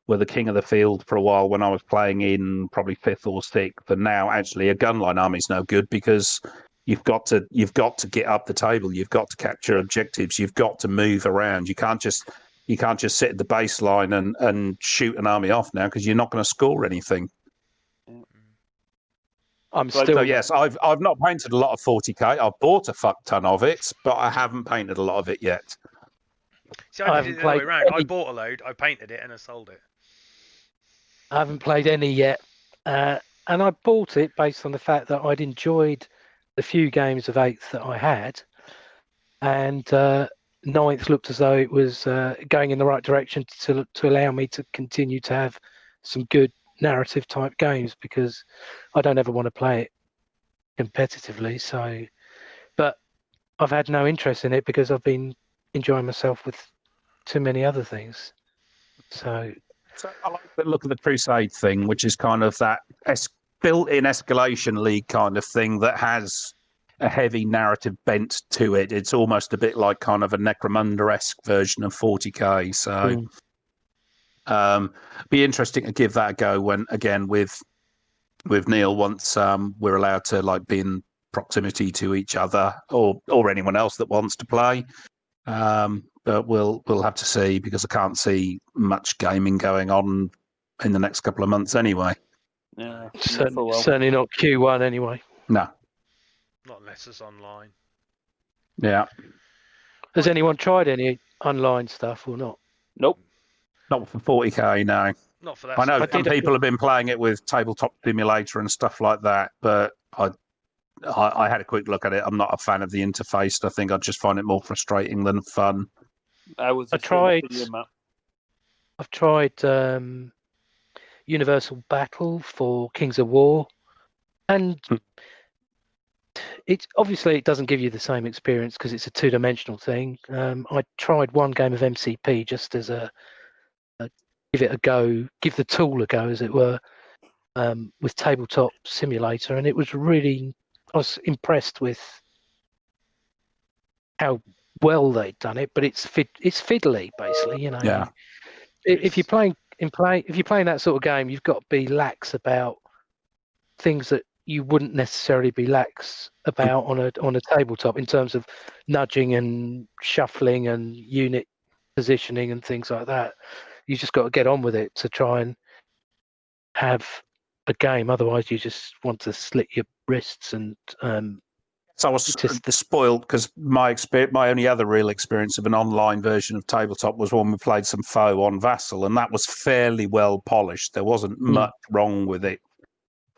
the king of the field for a while when I was playing in probably 5th or 6th, and now actually a gunline army is no good because you've got to get up the table, you've got to capture objectives, you've got to move around. You can't just sit at the baseline and shoot an army off now because you're not going to score anything. Yes, I've not painted a lot of 40k. I've bought a fuck ton of it, but I haven't painted a lot of it yet. See, I did it the other way around. I bought a load, I painted it, and I sold it. I haven't played any yet, and I bought it based on the fact that I'd enjoyed the few games of 8th that I had, and 9th looked as though it was going in the right direction to allow me to continue to have some good narrative type games, because I don't ever want to play it competitively. So, but I've had no interest in it because I've been enjoying myself with too many other things. So I like the look of the Crusade thing, which is kind of that built-in escalation league kind of thing that has a heavy narrative bent to it. It's almost a bit like kind of a Necromunda-esque version of 40k. So be interesting to give that a go when, again, with Neil, once we're allowed to be in proximity to each other or anyone else that wants to play. But we'll have to see, because I can't see much gaming going on in the next couple of months anyway. Yeah, certainly not Q1 anyway. No, not unless it's online. Yeah. Has anyone tried any online stuff or not? Nope. Not for 40k, no. Not for that. I know some people have been playing it with Tabletop Simulator and stuff like that, but I had a quick look at it. I'm not a fan of the interface. I think I'd just find it more frustrating than fun. I've tried Universal Battle for Kings of War, and it doesn't give you the same experience because it's a two-dimensional thing. I tried one game of MCP just as a give it a go, give the tool a go, as it were, with Tabletop Simulator, and it was really, I was impressed with how well they'd done it. But it's fiddly, basically, Yeah. If you're playing that sort of game, you've got to be lax about things that you wouldn't necessarily be lax about on a tabletop, in terms of nudging and shuffling and unit positioning and things like that. You just got to get on with it to try and have a game. Otherwise, you just want to slit your wrists. And so I was spoiled because my only other real experience of an online version of Tabletop was when we played some Foe on Vassal, and that was fairly well polished. There wasn't much wrong with it.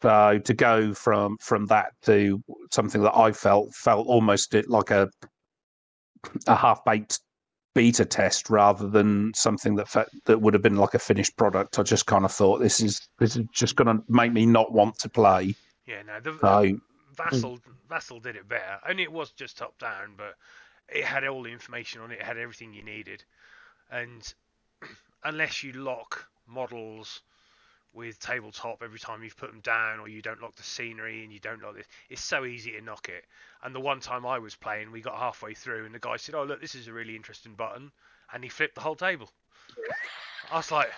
So to go from that to something that I felt almost like a half-baked beta test rather than something that would have been like a finished product, I just kind of thought this is just going to make me not want to play. Yeah, no, Vassal did it better. Only it was just top down, but it had all the information on it. It had everything you needed, and unless you lock models with Tabletop every time you've put them down, or you don't lock the scenery and you don't lock this, it's so easy to knock it. And the one time I was playing, we got halfway through and the guy said, "Oh look, this is a really interesting button," and he flipped the whole table. I was like,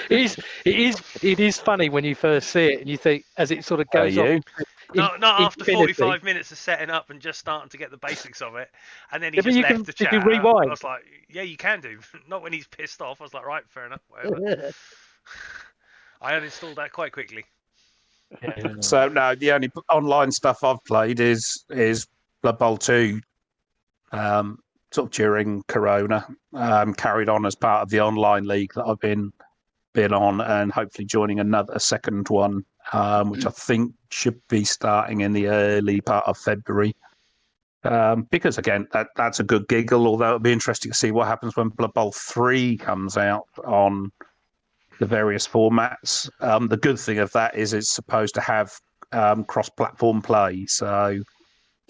it is funny when you first see it and you think, as it sort of goes on. Not after 45 minutes of setting up and just starting to get the basics of it, and then he just left the chat. You rewind? I was like, yeah, you can do. Not when he's pissed off. I was like, right, fair enough, whatever. I uninstalled that quite quickly. Yeah. So no, the only online stuff I've played is Blood Bowl 2. sort of during Corona, carried on as part of the online league that I've been on, and hopefully joining a second one, which I think should be starting in the early part of February. Because again, that's a good giggle. Although it'll be interesting to see what happens when Blood Bowl 3 comes out on the various formats. The good thing of that is it's supposed to have cross-platform play. So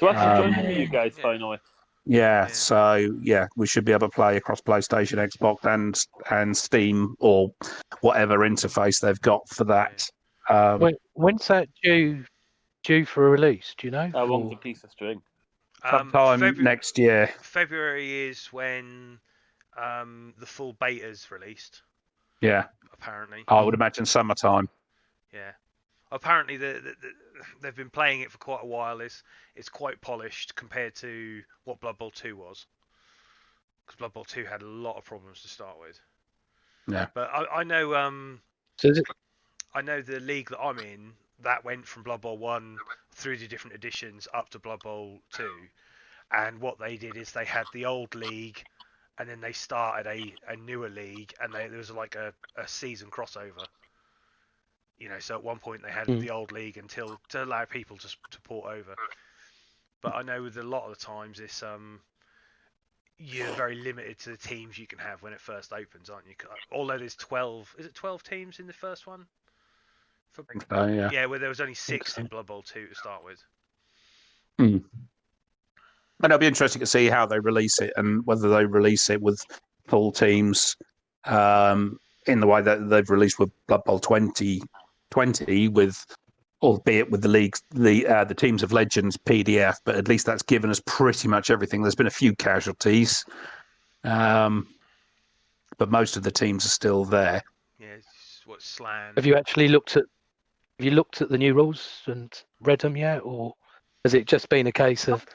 actually join you guys finally. Yeah, so we should be able to play across PlayStation, Xbox, and Steam, or whatever interface they've got for that. When's that due for a release? Do you know? How long's a piece of string? Sometime next year. February is when the full beta's released. Yeah. Apparently. I would imagine summertime. Yeah. Apparently, they've been playing it for quite a while. It's quite polished compared to what Blood Bowl 2 was. Because Blood Bowl 2 had a lot of problems to start with. Yeah. But I know I know the league that I'm in, that went from Blood Bowl 1 through the different editions up to Blood Bowl 2. And what they did is they had the old league, and then they started a newer league, and there was like a season crossover. So at one point they had the old league to allow people to port over. But I know with a lot of the times it's you're very limited to the teams you can have when it first opens, aren't you? Although there's 12, is it 12 teams in the first one? I think so, yeah. Yeah, where there was only 6 in Blood Bowl 2 to start with. And it'll be interesting to see how they release it, and whether they release it with full teams in the way that they've released with Blood Bowl 2020, albeit with the league, the Teams of Legends PDF, but at least that's given us pretty much everything. There's been a few casualties, but most of the teams are still there. Yeah, it's what Slan. Have you actually looked at the new rules and read them yet, or has it just been a case of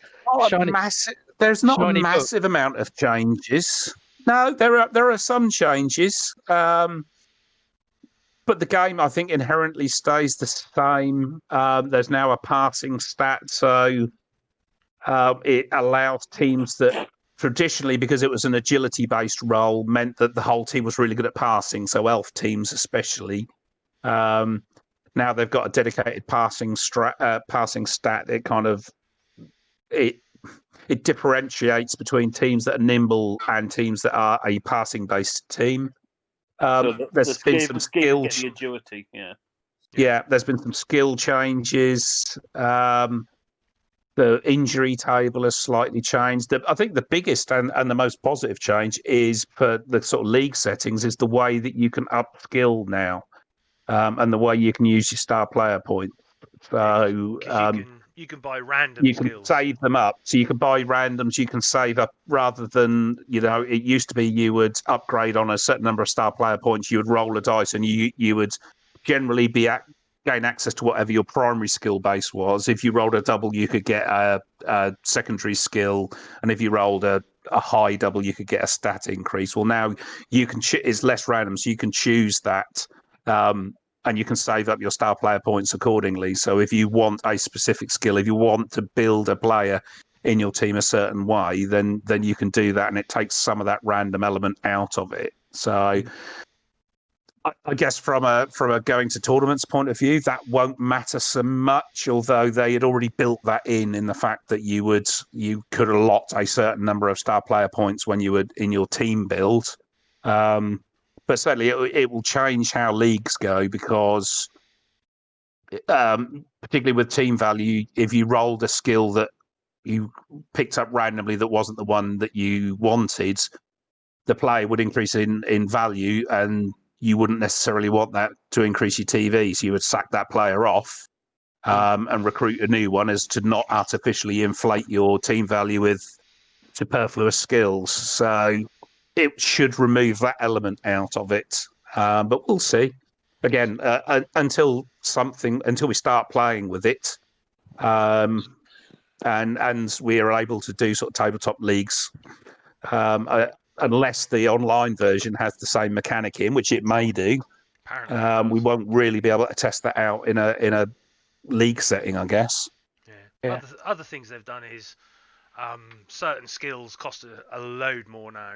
there's not a massive amount of changes. No, there are some changes, but the game, I think, inherently stays the same. There's now a passing stat, so it allows teams that traditionally, because it was an agility-based role, meant that the whole team was really good at passing, so elf teams especially. Now they've got a dedicated passing stat. It kind of it differentiates between teams that are nimble and teams that are a passing-based team. There's been some skill. The agility, there's been some skill changes. The injury table has slightly changed. I think the biggest and the most positive change is for the sort of league settings is the way that you can upskill now, and the way you can use your star player points. So you can buy random skills. You can save them up. So you can buy randoms, you can save up, rather than, it used to be you would upgrade on a certain number of star player points, you would roll a dice, and you would generally gain access to whatever your primary skill base was. If you rolled a double, you could get a secondary skill, and if you rolled a high double, you could get a stat increase. Well, now you can it's less random, so you can choose that. And you can save up your star player points accordingly. So if you want a specific skill, if you want to build a player in your team a certain way, then you can do that, and it takes some of that random element out of it. So I guess from a going to tournaments point of view, that won't matter so much, although they had already built that in the fact that you could allot a certain number of star player points when you were in your team build. But certainly it will change how leagues go, because particularly with team value, if you rolled a skill that you picked up randomly that wasn't the one that you wanted, the player would increase in value, and you wouldn't necessarily want that to increase your TV. So you would sack that player off and recruit a new one, as to not artificially inflate your team value with superfluous skills. So it should remove that element out of it, but we'll see. Again, until we start playing with it, and we are able to do sort of tabletop leagues, unless the online version has the same mechanic in, which it may do. We won't really be able to test that out in a league setting, I guess. Yeah. Other things they've done is certain skills cost a load more now.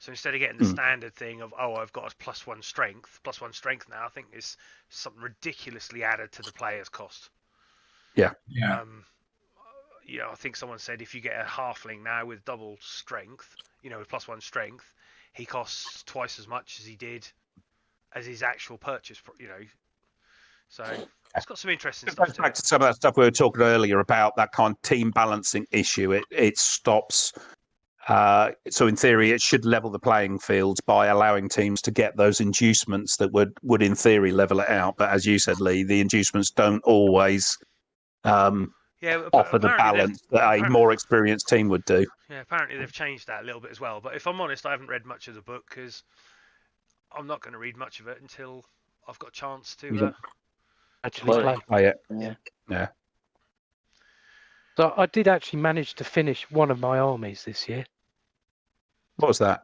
So instead of getting the standard thing of I've got a +1 strength now, I think it's something ridiculously added to the player's cost. Yeah. I think someone said if you get a halfling now with double strength, with +1 strength, he costs twice as much as he did as his actual purchase. So it's got some interesting stuff. Goes back to some of that stuff we were talking earlier about that kind of team balancing issue. It stops. So in theory, it should level the playing field by allowing teams to get those inducements that would in theory level it out. But as you said, Lee, the inducements don't always offer the balance that a more experienced team would do. Yeah, apparently they've changed that a little bit as well. But if I'm honest, I haven't read much of the book because I'm not going to read much of it until I've got a chance to actually play it. Yeah. So I did actually manage to finish one of my armies this year. What was that?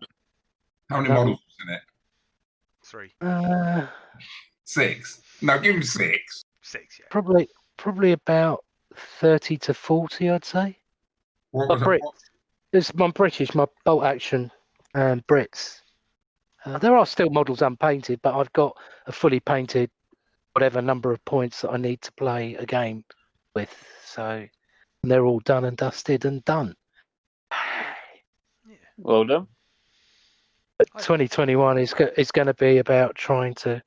How many models was in it? 3. 6. No, give him 6. 6, yeah. Probably about 30 to 40, I'd say. What was There's my British, my bolt action Brits. There are still models unpainted, but I've got a fully painted whatever number of points that I need to play a game with. So they're all done and dusted and done. Well done. But 2021 is going to be about trying to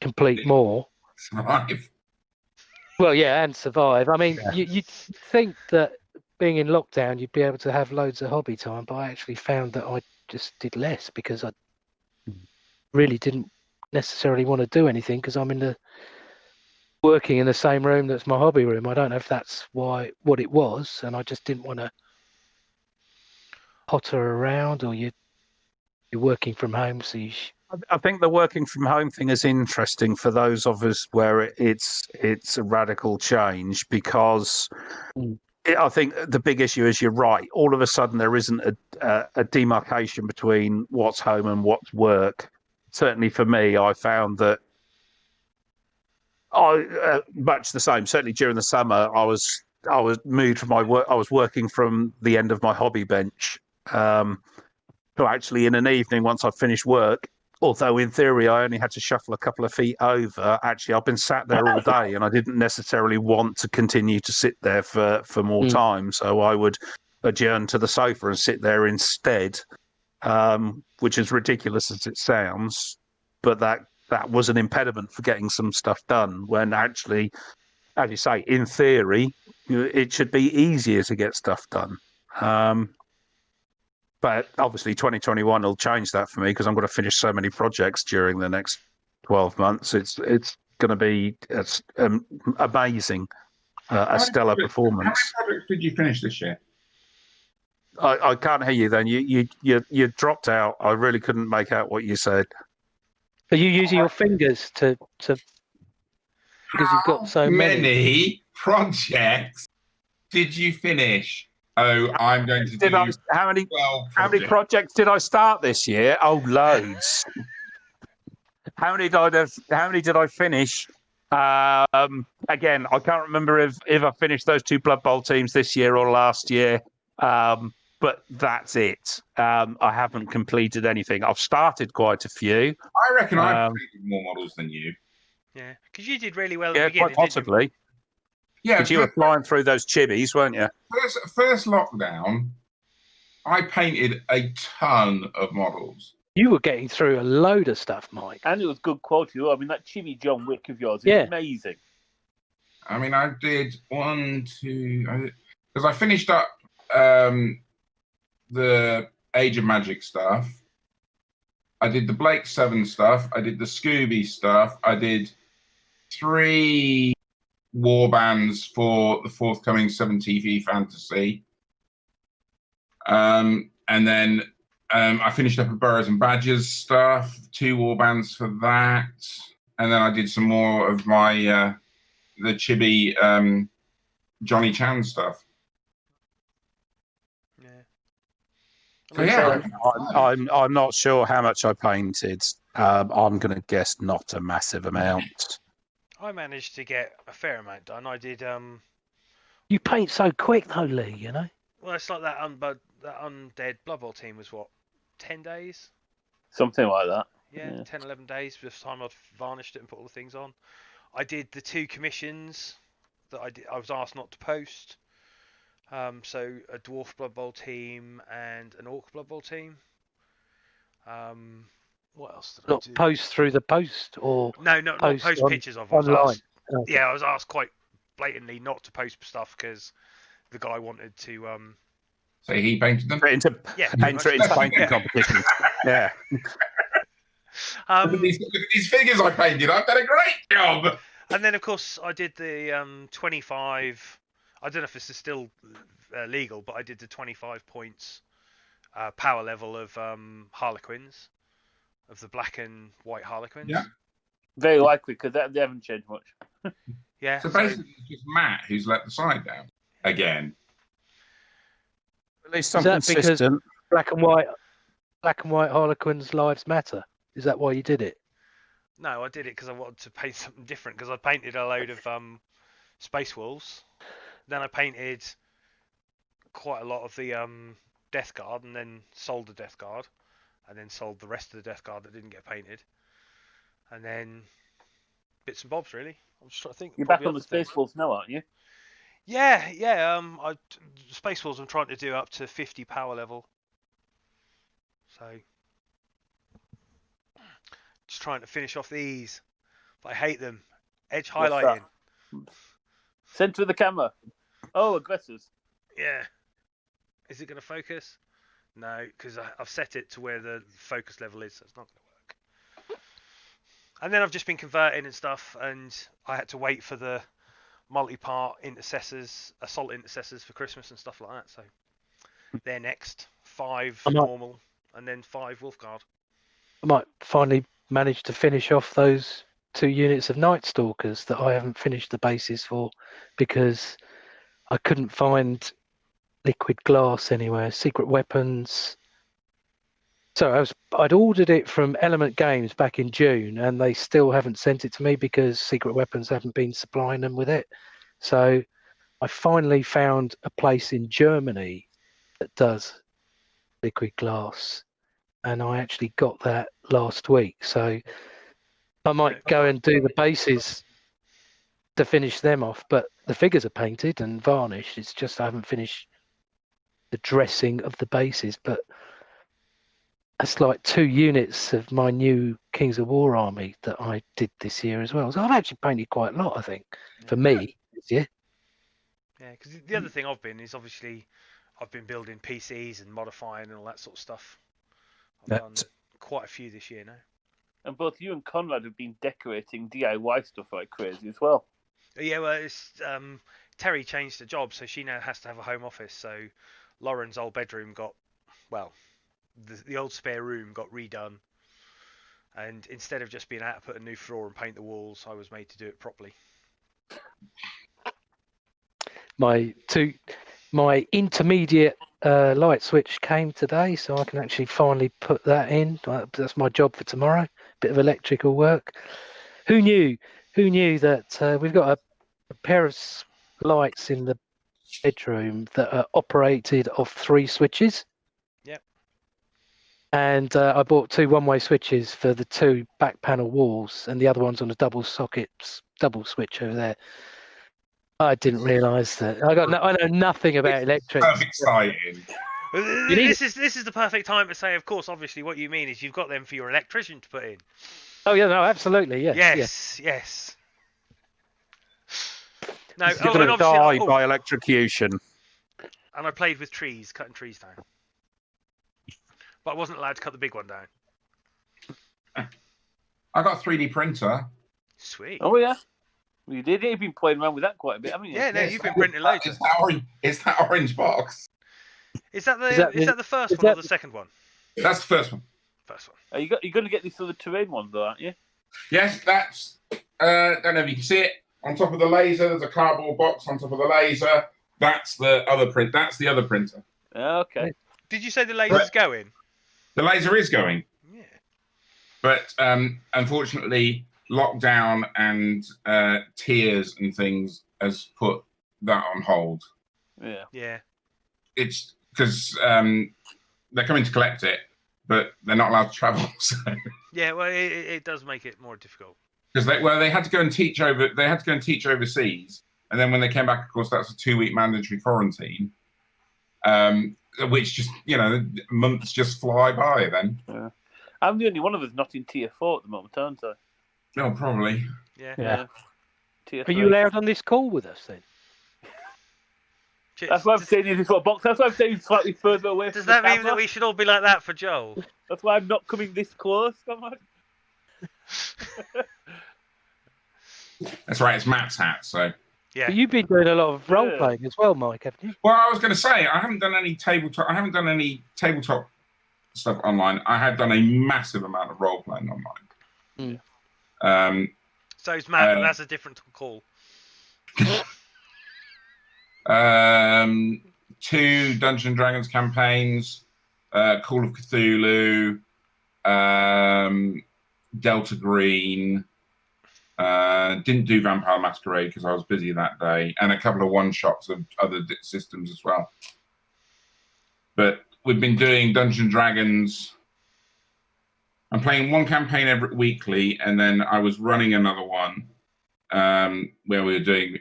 complete more. Survive. Well, yeah, and survive. I mean, you'd think that being in lockdown, you'd be able to have loads of hobby time, but I actually found that I just did less because I really didn't necessarily want to do anything because I'm working in the same room that's my hobby room. I don't know if that's what it was, and I just didn't want to potter around, or you're working from home, so I think the working from home thing is interesting for those of us where it's a radical change because I think the big issue is you're right. All of a sudden, there isn't a demarcation between what's home and what's work. Certainly for me, I found that much the same. Certainly during the summer, I was moved from my work. I was working from the end of my hobby bench. So actually, in an evening, once I'd finished work, although in theory I only had to shuffle a couple of feet over, actually I've been sat there all day, and I didn't necessarily want to continue to sit there for more time. So I would adjourn to the sofa and sit there instead, which is ridiculous as it sounds, but that was an impediment for getting some stuff done. When actually, as you say, in theory, it should be easier to get stuff done. But obviously 2021 will change that for me because I'm going to finish so many projects during the next 12 months. It's going to be amazing, a stellar performance. How many projects did you finish this year? I can't hear you then. You dropped out. I really couldn't make out what you said. Are you using your fingers to because you've got so many projects did you finish? Oh, I'm going to how many projects did I start this year? Oh, loads. How many did I finish? Again, I can't remember if I finished those 2 Blood Bowl teams this year or last year. But that's it. I haven't completed anything. I've started quite a few. I reckon I've completed more models than you. Yeah, because you did really well at the beginning. Quite possibly. Yeah, because you were flying through those chibis, weren't you? First lockdown, I painted a ton of models. You were getting through a load of stuff, Mike. And it was good quality. I mean, that chibi John Wick of yours is amazing. I mean, I did 1, 2... Because I finished up the Age of Magic stuff. I did the Blake 7 stuff. I did the Scooby stuff. I did 3... war bands for the forthcoming 7 TV fantasy. And then I finished up a Burrows and Badgers stuff, 2 war bands for that. And then I did some more of my the chibi Johnny Chan stuff. Yeah. So I'm not sure how much I painted. I'm going to guess not a massive amount. I managed to get a fair amount done. I did. You paint so quick, though, Lee. You know. Well, it's like that undead Blood Bowl team was what, 10 days? Something like that. Yeah, 10, 11 days by the time I'd varnished it and put all the things on. I did the 2 commissions that I was asked not to post. So a Dwarf Blood Bowl team and an Orc Blood Bowl team. What else did I do? Not post through the post or not post pictures of. Online. Okay. Yeah, I was asked quite blatantly not to post stuff because the guy wanted to. So he painted them. Enter into painting competition. Yeah. Look at these figures I painted. I've done a great job. And then, of course, I did the 25. I don't know if this is still legal, but I did the 25 points power level of Harlequins, of the black and white Harlequins. Yeah. Very likely, because they haven't changed much. Yeah. So basically, it's just Matt who's let the side down again. At least something consistent. Black and white Harlequins' lives matter. Is that why you did it? No, I did it because I wanted to paint something different. Because I painted a load of Space Wolves, then I painted quite a lot of the Death Guard, and then sold the Death Guard, and then sold the rest of the Death Guard that didn't get painted, and then bits and bobs really. I'm just trying to think. You're back on the Space Wolves now, aren't you? Yeah. Space Wolves I'm trying to do up to 50 power level. So just trying to finish off these, but I hate them. Edge highlighting. Center of the camera. Oh, aggressors. Yeah. Is it going to focus? No, because I've set it to where the focus level is, so it's not going to work. And then I've just been converting and stuff, and I had to wait for the multi-part assault intercessors for Christmas and stuff like that. So they're next. 5 normal, and then 5 Wolfguard. I might finally manage to finish off those 2 units of Night Stalkers that I haven't finished the bases for because I couldn't find liquid glass anywhere. Secret weapons. So I'd ordered it from Element Games back in June, and they still haven't sent it to me because Secret Weapons haven't been supplying them with it. So I finally found a place in Germany that does liquid glass, and I actually got that last week. So I might go and do the bases to finish them off, but the figures are painted and varnished. It's just I haven't finished the dressing of the bases, but that's like 2 units of my new Kings of War army that I did this year as well. So I've actually painted quite a lot, I think, for me this year. Yeah, because the other thing I've been building PCs and modifying and all that sort of stuff. I've done quite a few this year now. And both you and Conrad have been decorating DIY stuff like crazy as well. Yeah, well, it's Terry changed her job, so she now has to have a home office. So Lauren's old bedroom got, well, the old spare room got redone, and instead of just being able to put a new floor and paint the walls, I was made to do it properly. My intermediate light switch came today, so I can actually finally put that in. That's my job for tomorrow. Bit of electrical work. Who knew that we've got a pair of lights in the bedroom that are operated off 3 switches? Yep. And I bought 2 one-way switches for the 2 back panel walls, and the other one's on a double switch over there. I didn't realise that. I know nothing about electrics. So exciting. This is the perfect time to say, of course, obviously, what you mean is you've got them for your electrician to put in. Oh yeah, no, absolutely, yeah. Yes. No, you're going to die by electrocution. And I played with trees, cutting trees down. But I wasn't allowed to cut the big one down. I got a 3D printer. Sweet. Oh yeah. You did. You've been playing around with that quite a bit, haven't you? Yeah, no, you've been printing loads. It's that orange box. Is that the first one or the second one? That's the first one. First one. You're going to get this other terrain one though, aren't you? Yes, that's. Don't know if you can see it. On top of the laser, there's a cardboard box on top of the laser. That's the other print. That's the other printer. Okay. Did you say the laser's going? The laser is going. Yeah. But unfortunately, lockdown and tiers and things has put that on hold. Yeah. Yeah. it's because they're coming to collect it, but they're not allowed to travel. So. Yeah, well, it does make it more difficult. Because they had to go and teach overseas, and then when they came back, of course, that's a 2-week mandatory quarantine, which just months just fly by. Then I'm the only one of us not in tier 4 at the moment, aren't I? No, probably. Yeah. Tier Are you allowed on this call with us then? That's why I'm staying in this little box. That's why I'm staying slightly further away. Does that mean that we should all be like that for Joel? That's why I'm not coming this close. Come on. That's right. It's Matt's hat. So. Yeah. But you've been doing a lot of role playing as well, Mike, haven't you? Well, I was going to say I haven't done any tabletop. Stuff online. I have done a massive amount of role playing online. So it's Matt, but that's a different call. 2 Dungeons and Dragons campaigns, Call of Cthulhu, Delta Green. Didn't do Vampire Masquerade because I was busy that day, and a couple of one-shots of other systems as well. But we've been doing Dungeons and Dragons. I'm playing one campaign weekly, and then I was running another one where we were doing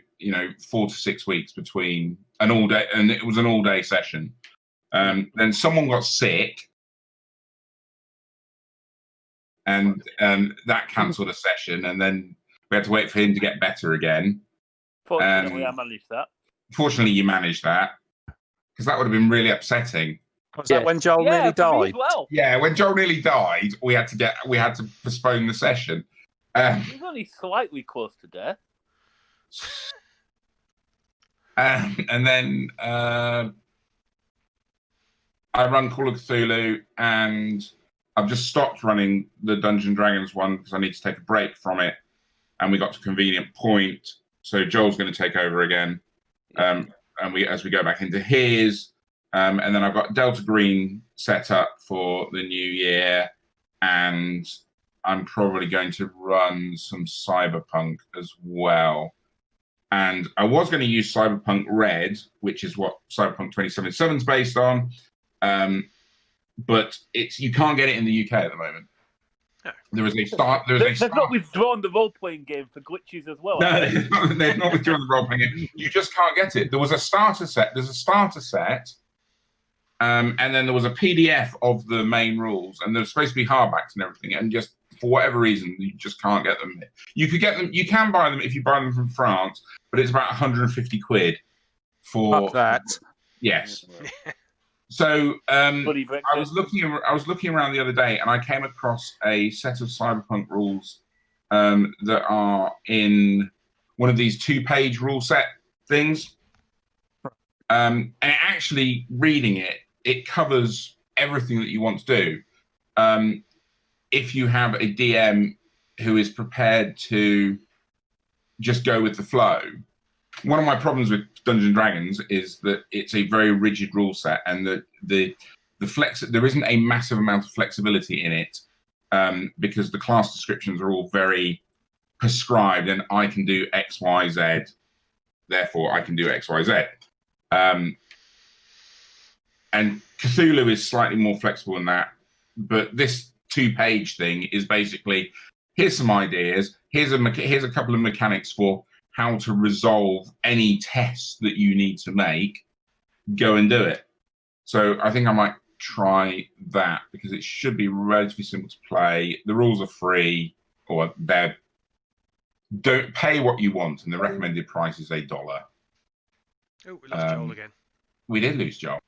4 to 6 weeks between an all day, and it was an all-day session. Then someone got sick, and that cancelled a session, and then we had to wait for him to get better again. Fortunately, I managed that. Fortunately, you managed that, because that would have been really upsetting. Was that when Joel nearly died? Well. Yeah, when Joel nearly died, we had to postpone the session. He was only slightly close to death. And then I run Call of Cthulhu, and I've just stopped running the Dungeons and Dragons one because I need to take a break from it. And we got to a convenient point, so Joel's going to take over again. And as we go back into his, and then I've got Delta Green set up for the new year, and I'm probably going to run some Cyberpunk as well. And I was going to use Cyberpunk Red, which is what Cyberpunk 2077 is based on, but you can't get it in the UK at the moment. No. They've not withdrawn the role-playing game for glitches as well. No, they've not withdrawn the role-playing game. You just can't get it. There was a starter set. There's a starter set, and then there was a PDF of the main rules, and there's supposed to be hardbacks and everything, and just for whatever reason, you just can't get them. You could get them. You can buy them if you buy them from France, but it's about 150 quid for Fuck that. Yes. So I was looking around the other day, and I came across a set of Cyberpunk rules that are in one of these 2-page rule set things. And actually, reading it covers everything that you want to do. If you have a DM who is prepared to just go with the flow. One of my problems with Dungeons and Dragons is that it's a very rigid rule set, and there isn't a massive amount of flexibility in it, because the class descriptions are all very prescribed, and I can do X, Y, Z, therefore I can do X, Y, Z. And Cthulhu is slightly more flexible than that, but this 2-page thing is basically, here's some ideas, here's a couple of mechanics for how to resolve any tests that you need to make, go and do it. So I think I might try that, because it should be relatively simple to play. The rules are free, or don't pay what you want, and the recommended price is $1. Oh, we lost Joel again. We did lose Joel.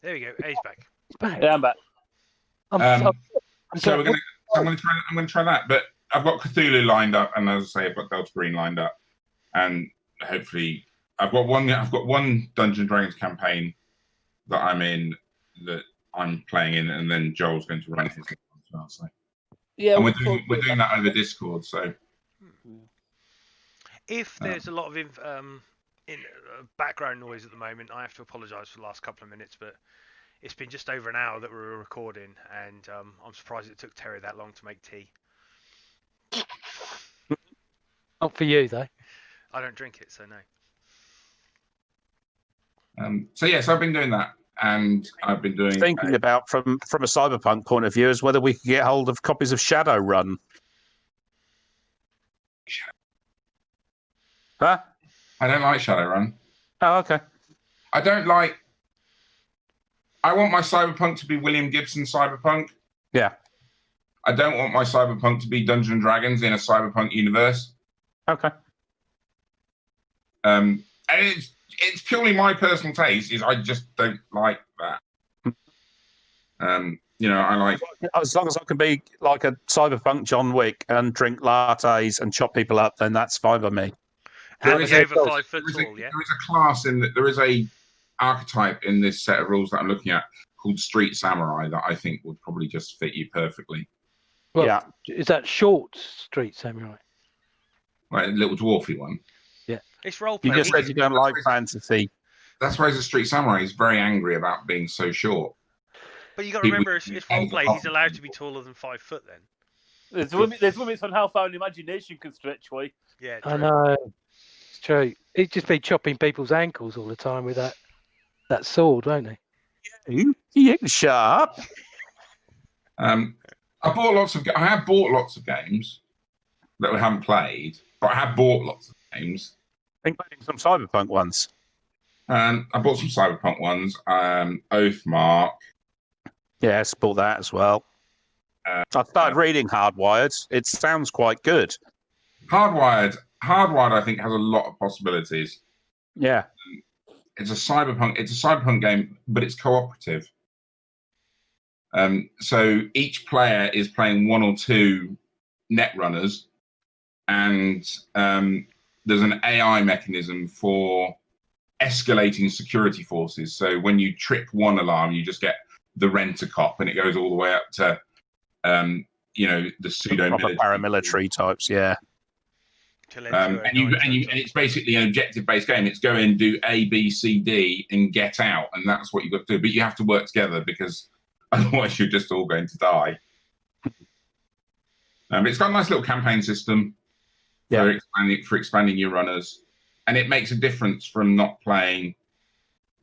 There we go. He's back. Yeah, I'm back. I'm going to try that, but I've got Cthulhu lined up, and as I say, I've got Delta Green lined up, and hopefully I've got one Dungeons and Dragons campaign that I'm in, that I'm playing in, and then Joel's going to run his as well. So yeah, and we're doing that over Discord. So if there's a lot of background noise at the moment, I have to apologise for the last couple of minutes, but it's been just over an hour that we were recording, and I'm surprised it took Terry that long to make tea. Not for you, though. I don't drink it, so no. So I've been doing that, and I've been doing thinking about from a Cyberpunk point of view is whether we could get hold of copies of Shadowrun. Huh? I don't like Shadowrun. Oh, okay. I want my Cyberpunk to be William Gibson Cyberpunk. Yeah. I don't want my Cyberpunk to be Dungeons and Dragons in a Cyberpunk universe. Okay. And it's purely my personal taste. Is I just don't like that. I like, as long as I can be like a Cyberpunk John Wick and drink lattes and chop people up, then that's fine by me. And be over 5 foot tall, yeah. There is a class there is a archetype in this set of rules that I'm looking at called Street Samurai that I think would probably just fit you perfectly. Well, yeah. Is that short Street Samurai? Right, a little dwarfy one. Yeah. It's role play. You just said you don't like fantasy. That's why the Street Samurai is very angry about being so short. But you got to remember, it's role play. He's allowed to be taller than 5 foot. Then there's limits on how far an imagination can stretch. Way. Yeah, true. I know. It's true. He'd just be chopping people's ankles all the time with that sword, won't he? You can shut up. I have bought lots of games that we haven't played, but I have bought lots of games. I think playing some Cyberpunk ones. I bought some Cyberpunk ones. Oathmark. Yes, bought that as well. I started reading Hardwired. It sounds quite good. Hardwired, I think, has a lot of possibilities. Yeah. It's a cyberpunk game, but it's cooperative. So each player is playing one or two net runners, and there's an AI mechanism for escalating security forces. So when you trip one alarm, you just get the rent-a-cop, and it goes all the way up to the pseudo paramilitary types. Yeah. And it's basically an objective-based game. It's go in, do A, B, C, D, and get out, and that's what you've got to do. But you have to work together because otherwise you're just all going to die. It's got a nice little campaign system for expanding your runners, and it makes a difference from not playing.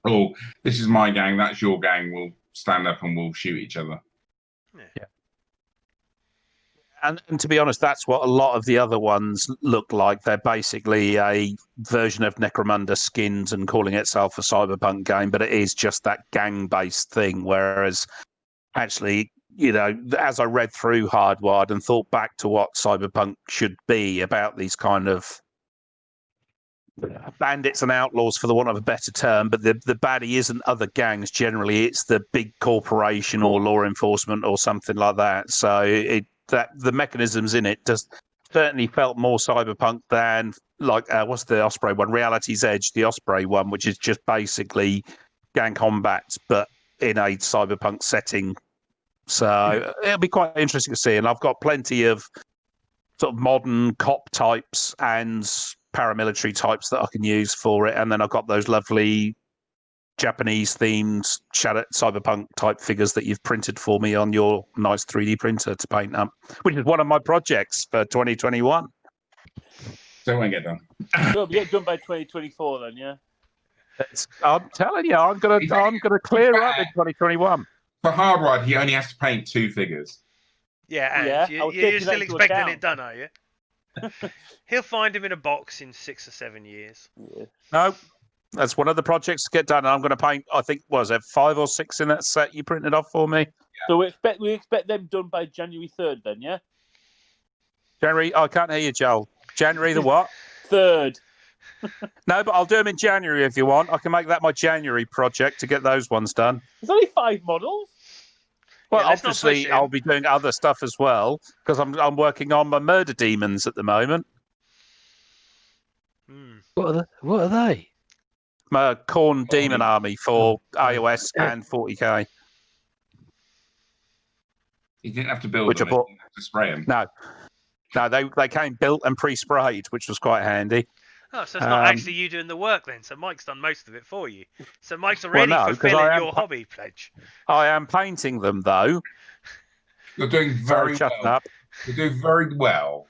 Oh, this is my gang, that's your gang. We'll stand up and we'll shoot each other. Yeah. And to be honest, that's what a lot of the other ones look like. They're basically a version of Necromunda skins and calling itself a cyberpunk game, but it is just that gang-based thing. Whereas, actually, as I read through Hardwired and thought back to what cyberpunk should be about these kind of bandits and outlaws, for the want of a better term, but the baddie isn't other gangs. Generally, it's the big corporation or law enforcement or something like that. So that the mechanisms in it just certainly felt more cyberpunk than what's the Osprey one? Reality's Edge, the Osprey one, which is just basically gang combat, but in a cyberpunk setting. So it'll be quite interesting to see. And I've got plenty of sort of modern cop types and paramilitary types that I can use for it. And then I've got those lovely Japanese-themed cyberpunk type figures that you've printed for me on your nice 3D printer to paint up, which is one of my projects for 2021. So it won't get done. It'll get done by 2024 then, yeah? I'm telling you, I'm gonna clear up in 2021. For Hardwired, he only has to paint 2 figures. Yeah, you're still expecting it done, are you? He'll find him in a box in 6 or 7 years. Yeah. No. That's one of the projects to get done. I'm going to paint, I think, 5 or 6 in that set you printed off for me? Yeah. So we expect them done by January 3rd then, yeah? January, I can't hear you, Joel. January the what? 3rd. No, but I'll do them in January if you want. I can make that my January project to get those ones done. There's only 5 models. Well, obviously, I'll be doing other stuff as well, because I'm working on my murder demons at the moment. What are they? My Corn Demon Army for iOS and 40k. You didn't have to build them, you didn't have to spray them. No, they came built and pre-sprayed, which was quite handy. Oh, so it's not actually you doing the work then. So Mike's done most of it for you. So Mike's already fulfilling your hobby pledge. I am painting them though. You're doing very well. You're doing very well.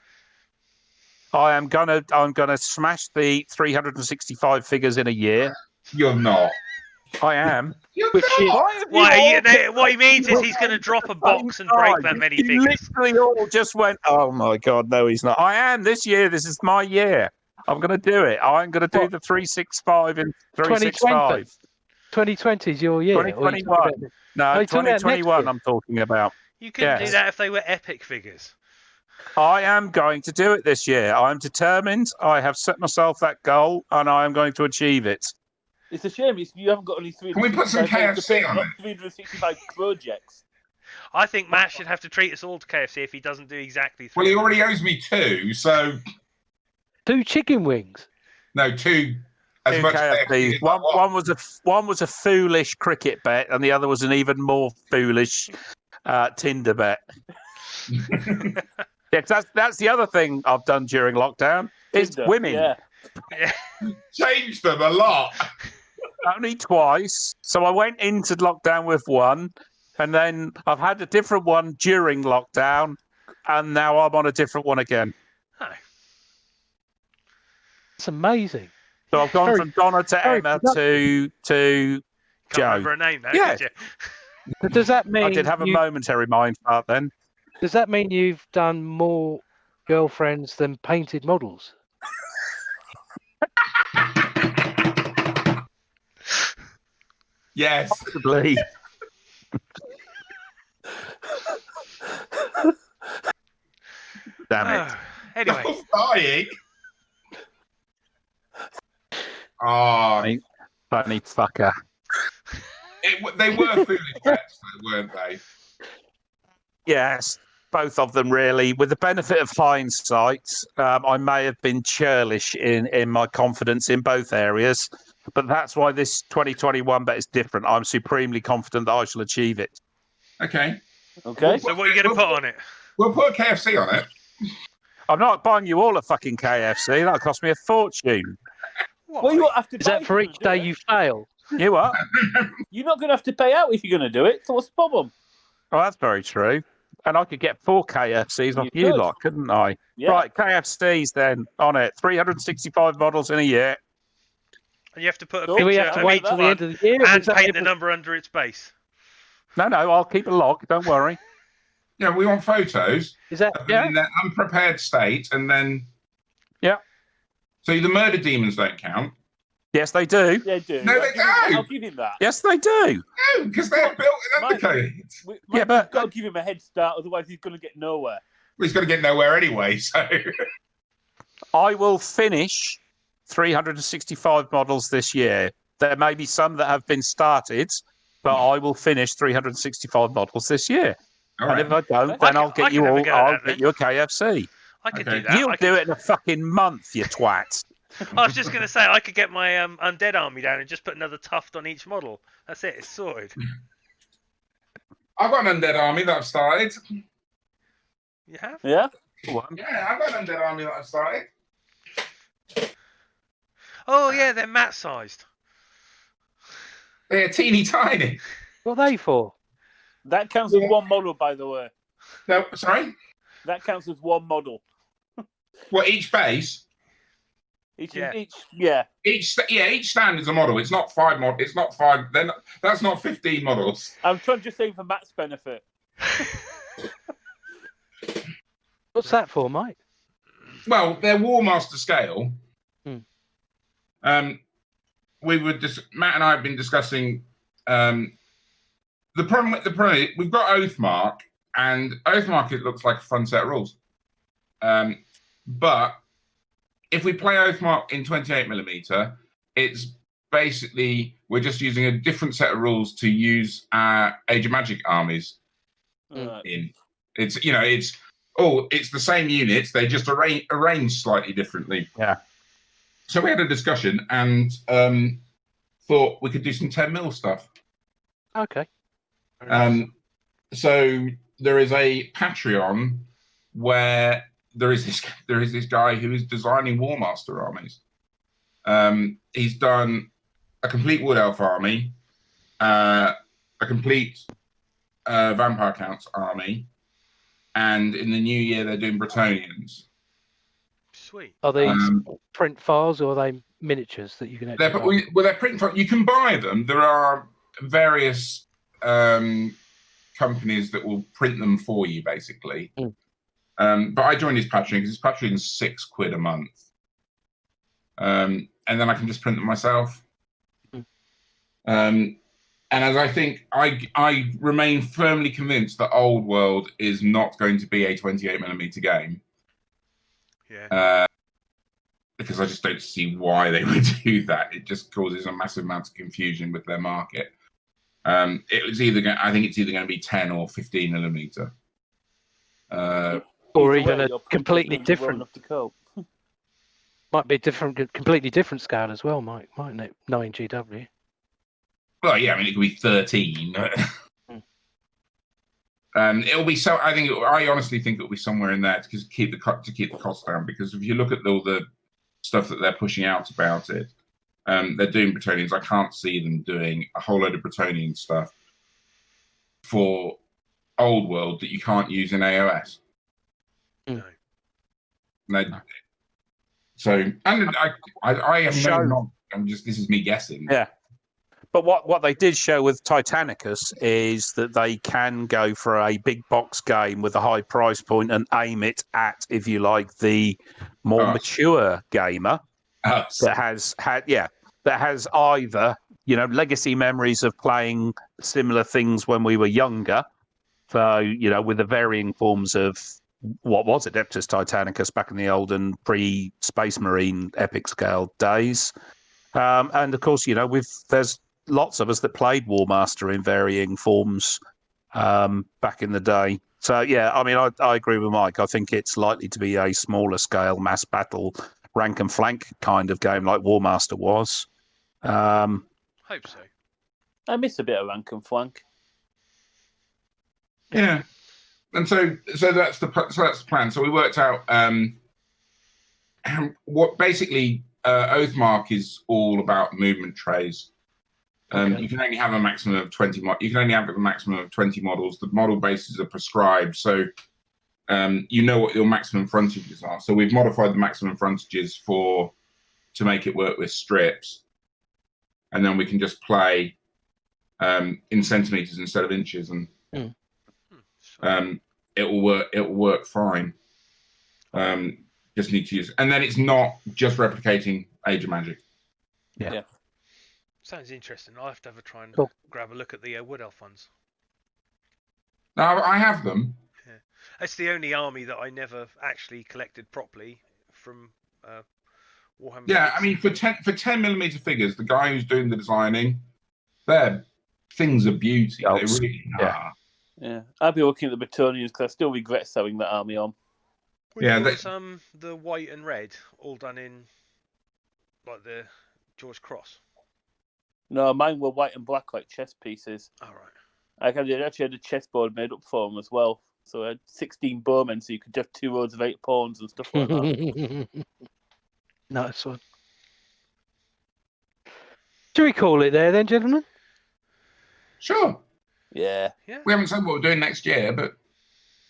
I'm gonna smash the 365 figures in a year. You're not. I am. Which is, What he means is he's going to drop a box and break that many figures. Literally all just went, oh my God, no, he's not. I am this year. This is my year. I'm going to do it. I'm going to do the 365 in 365. 2020 is your year. 2021. No, 2021 I'm talking about. You couldn't do that if they were epic figures. I am going to do it this year. I'm determined. I have set myself that goal, and I am going to achieve it. It's a shame you haven't got only 365. Can we put some KFC on it? 365 projects. I think Matt should have to treat us all to KFC if he doesn't do exactly 3. Well, he already owes me 2, so 2 chicken wings. No, 2. As much KFC. One was a foolish cricket bet, and the other was an even more foolish Tinder bet. Yeah, that's the other thing I've done during lockdown is Tinder, women. Yeah. Changed them a lot. Only twice. So I went into lockdown with one, and then I've had a different one during lockdown, and now I'm on a different one again. Oh. It's amazing. So I've gone from Donna to Emma to Can't Joe. remember her name now, Yeah. did you? But does that mean I did have a momentary mind fart then. Does that mean you've done more girlfriends than painted models? Yes. Possibly. Damn it. Anyway. I was dying. Oh, Funny fucker. they were foolish bets, weren't they? Yes, both of them really. With the benefit of hindsight, I may have been churlish in my confidence in both areas, but that's why this 2021 bet is different. I'm supremely confident that I shall achieve it. Okay. So what are you going to put on it? We'll put a KFC on it. I'm not buying you all a fucking KFC. That'll cost me a fortune. Well, you won't have to. Is that for each day you fail? You what? You're not going to have to pay out if you're going to do it. So what's the problem? Oh, that's very true. And I could get 4 KFCs off you lot, couldn't I? Yeah. Right, KFCs then on it. 365 models in a year. And you have to put a Do picture we have to of wait each till the one end of the year? and paint the number under its base. No, I'll keep a log. Don't worry. Yeah, we want photos. Is that in their unprepared state, and then So the murder demons don't count. Yes, they do. They do. No, they don't. I'll give him that. Yes, they do. No, because they're built in undercoats. Yeah, but you've got to give him a head start, otherwise he's going to get nowhere. Well, he's going to get nowhere anyway. So I will finish 365 models this year. There may be some that have been started, but I will finish 365 models this year. all And right. if I don't, then I'll get you all. I'll get you a KFC. I could Okay. do that. You'll do it in a fucking month, you twat. I was just going to say, I could get my undead army down and just put another tuft on each model. That's it. It's sorted. I've got an undead army that I've started. You have? Yeah? Yeah, I've got an undead army that I've started. Oh, yeah, they're mat-sized. They're teeny tiny. What are they for? That counts as one model, by the way. No, sorry? That counts as one model. What, each base? Each. Each stand is a model. It's not 5 models. It's not 5. That's not 15 models. I'm trying to just say for Matt's benefit. What's that for, Mike? Well, they're War Master scale. We were Matt and I have been discussing the problem. We've got Oathmark, and Oathmark it looks like a fun set of rules. But if we play Oathmark in 28mm, it's basically we're just using a different set of rules to use our Age of Magic armies in. It's it's the same units, they just arranged slightly differently. Yeah. So we had a discussion and thought we could do some 10mm stuff. Okay. So there is a Patreon where there is this guy who is designing War Master armies. He's done a complete Wood Elf army, a complete Vampire Counts army, and in the new year they're doing Bretonians. Sweet. Are these print files or are they miniatures that you can actually buy? They're printing. You can buy them. There are various companies that will print them for you, basically. But I joined his Patreon because his Patreon's £6 a month, and then I can just print them myself. And as I think, I remain firmly convinced that Old World is not going to be a 28mm game. Yeah. Because I just don't see why they would do that. It just causes a massive amount of confusion with their market. I think it's either going to be 10 or 15mm. Or even a completely different. Might be completely different scale as well, mightn't it? 9GW. Well, yeah, I mean, it could be 13. It'll be so. I honestly think it'll be somewhere in there to keep the cost down. Because if you look at all the stuff that they're pushing out about it, they're doing Bretonians. I can't see them doing a whole load of Bretonian stuff for Old World that you can't use in AOS. No. So, and I have no knowledge. This is me guessing. Yeah. But what they did show with Titanicus is that they can go for a big box game with a high price point and aim it at, if you like, the more mature gamer that has either, legacy memories of playing similar things when we were younger. So, with the varying forms of what was Adeptus Titanicus back in the olden pre-Space Marine epic scale days. And of course, there's lots of us that played War Master in varying forms back in the day. So, yeah, I mean, I agree with Mike. I think it's likely to be a smaller scale mass battle, rank and flank kind of game like War Master was. Hope so. I miss a bit of rank and flank. Yeah. And so that's the plan. So we worked out what basically Oathmark is all about movement trays. You can only have a maximum of 20. You can only have a maximum of 20 models. The model bases are prescribed, so you know what your maximum frontages are. So we've modified the maximum frontages to make it work with strips, and then we can just play in centimeters instead of inches, and it will work. It will work fine. Just need to use, and then it's not just replicating Age of Magic. Yeah. Sounds interesting. I'll have to have a try and grab a look at the Wood Elf ones. No, I have them. Yeah. It's the only army that I never actually collected properly from Warhammer. Yeah, I mean, for 10mm figures, the guy who's doing the designing, their things are beauty. They really are. Yeah, I'll be looking at the Bretonians because I still regret selling that army on. Was the white and red all done in like the George Cross? No, mine were white and black like chess pieces. All right. I actually had a chessboard made up for them as well. So I had 16 bowmen, so you could have 2 rows of 8 pawns and stuff like that. Nice one. Should we call it there then, gentlemen? Sure. Yeah. We haven't said what we're doing next year, but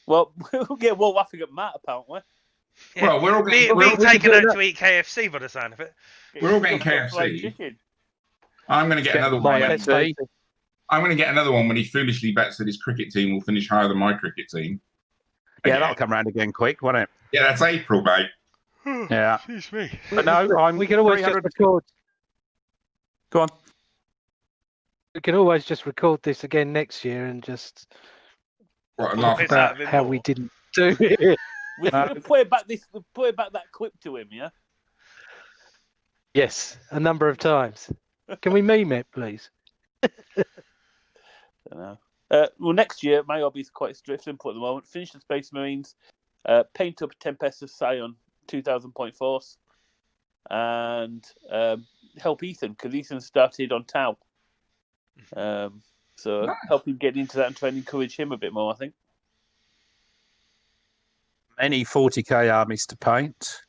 well, we're all laughing at Matt apparently. Yeah. Well, we're all being taken out to eat KFC by the sound of it. We're all getting KFC. I'm going to get another one. I'm going to get another one when he foolishly bets that his cricket team will finish higher than my cricket team. Yeah, that'll come around again quick, won't it? Yeah, that's April, mate. Yeah. Excuse me. But no, we can always just record. Go on. We can always just record this again next year and just laugh about how we didn't do it. We'll play back that clip to him, yeah? Yes, a number of times. Can we meme it, please? Don't know. Well, next year, my hobby is quite simple at the moment. Finish the Space Marines, paint up Tempest of Sion 2,000 point force, and help Ethan, because Ethan started on Tau. So nice. Help him get into that and try and encourage him a bit more, I think. Many 40k armies to paint.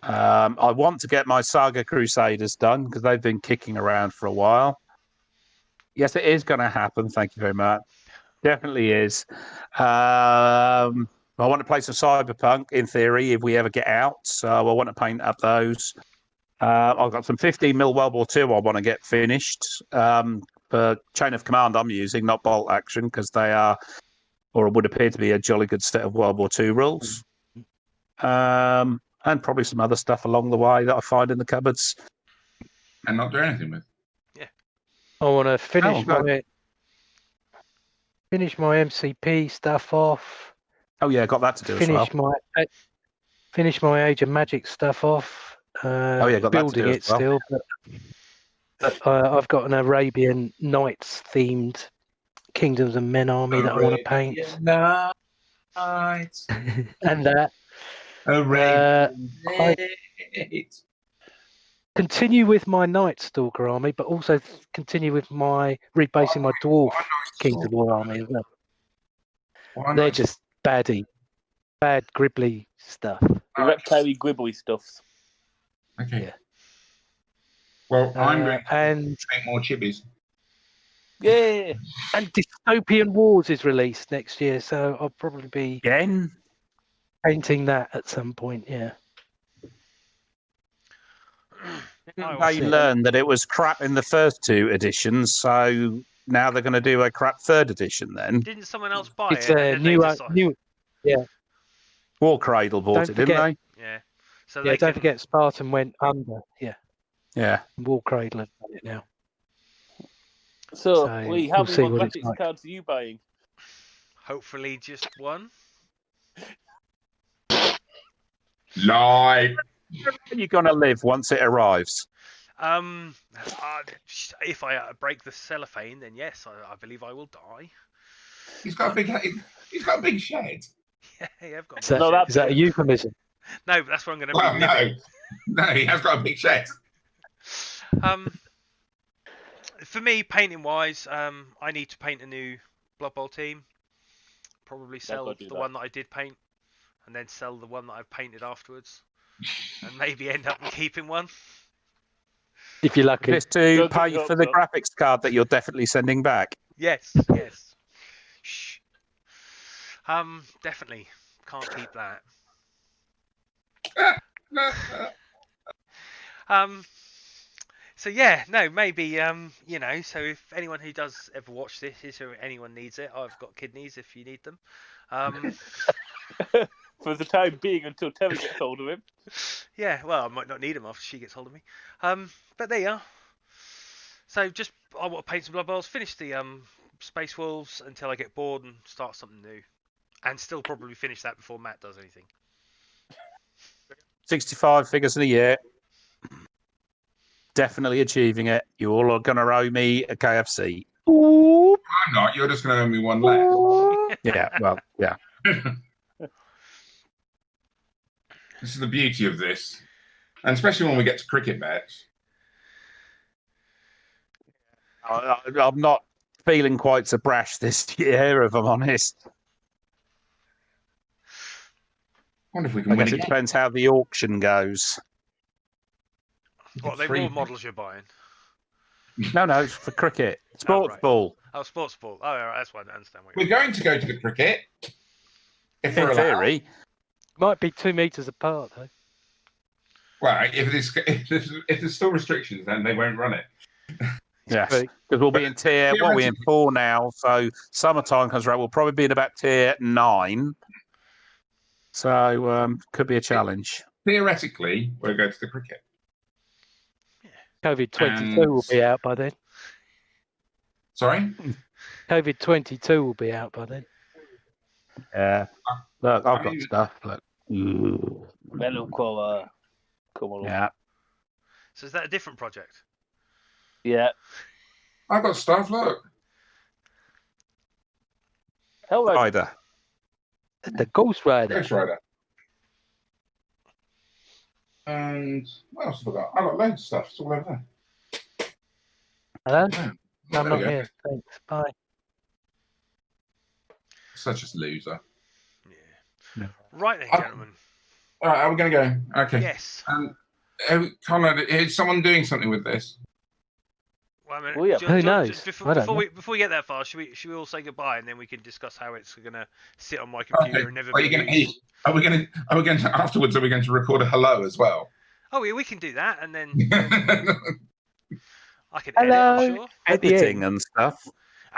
I want to get my Saga Crusaders done because they've been kicking around for a while. Yes, it is going to happen. Thank you very much. Definitely is. I want to play some Cyberpunk in theory if we ever get out. So I want to paint up those. I've got some 15mm World War II I want to get finished. For Chain of Command I'm using, not Bolt Action, because they are, or would appear to be, a jolly good set of World War II rules. And probably some other stuff along the way that I find in the cupboards. And not do anything with. Yeah. I want to finish my MCP stuff off. Oh yeah, got that to do as well. Finish my Age of Magic stuff off. Got that building to do it as well. still, but I've got an Arabian Nights themed Kingdoms of Men army that I want to paint. Nights. And that. Continue with my Night Stalker army, but also continue with my rebasing my Dwarf Kings of War army as well. They're just bad gribbly stuff. The reptile gribbly stuffs. Okay. Yeah. Well, I'm going and to make more chibis. Yeah. And Dystopian Wars is released next year, so I'll probably be painting that at some point. Yeah. They learned that it was crap in the first two editions, so now they're going to do a crap third edition. Then didn't someone else buy it's it? a new. Yeah. War Cradle bought it, didn't they? Yeah. So don't forget Spartan went under. Yeah. Yeah. War Cradle has done it now. So Lee, how many more graphics cards are you buying? Hopefully, just one. Lie. Where are you going to live once it arrives? If I break the cellophane, then yes, I believe I will die. He's got a big shed. Yeah, I've got. Is that a euphemism? No, but that's where I'm going to be living. No, he has got a big shed. For me, painting wise, I need to paint a new Blood Bowl team. Probably sell the one that I did paint, and then sell the one that I've painted afterwards, and maybe end up keeping one. If you're lucky. Just to pay for the graphics card that you're definitely sending back. Yes. Shh. Definitely can't keep that. So yeah, no, maybe so if anyone who does ever watch this, or anyone needs it, I've got kidneys if you need them. For the time being, until Terry gets hold of him. Yeah, well, I might not need them after she gets hold of me. But there you are. So I want to paint some Blood Bowls, finish the Space Wolves until I get bored and start something new, and still probably finish that before Matt does anything. 65 figures in a year. Definitely achieving it. You all are going to owe me a KFC. Ooh. I'm not. You're just going to owe me one less. Yeah, well, yeah. This is the beauty of this. And especially when we get to cricket bets. I'm not feeling quite so brash this year, if I'm honest. I wonder if we can I win guess it again. depends how the auction goes. What, are they more models you're buying? No, it's for cricket. Sports ball. Oh, sports ball. Oh, all right, that's why I understand. We're going to go to the cricket. If we're In theory. Might be 2 meters apart, though. Well, if there's still restrictions, then they won't run it. Yes, because we'll be in tier. What are we in 4 now? So summertime comes around. We'll probably be in about tier 9. So could be a challenge. Theoretically, we'll go to the cricket. COVID-22 will be out by then. Sorry? COVID-22 will be out by then. Yeah. Look, I've got stuff. Look. Come on. Yeah. So is that a different project? Yeah. I've got stuff, look. Rider. The Ghost Rider. Ghost Rider. And what else have I got? I've got loads of stuff. It's all over there. Hello? Yeah. No, I'm not here. Thanks. Bye. Such a loser. Yeah. Right then, gentlemen. All right, are we going to go? Okay. Yes. Conrad, is someone doing something with this? Well, I mean, Who knows? Before we get that far, should we all say goodbye and then we can discuss how it's going to sit on my computer and never be used? Are we going to afterwards? Are we going to record a hello as well? Oh, yeah, we can do that, and then I can edit, Hello. I'm sure. Editing and stuff.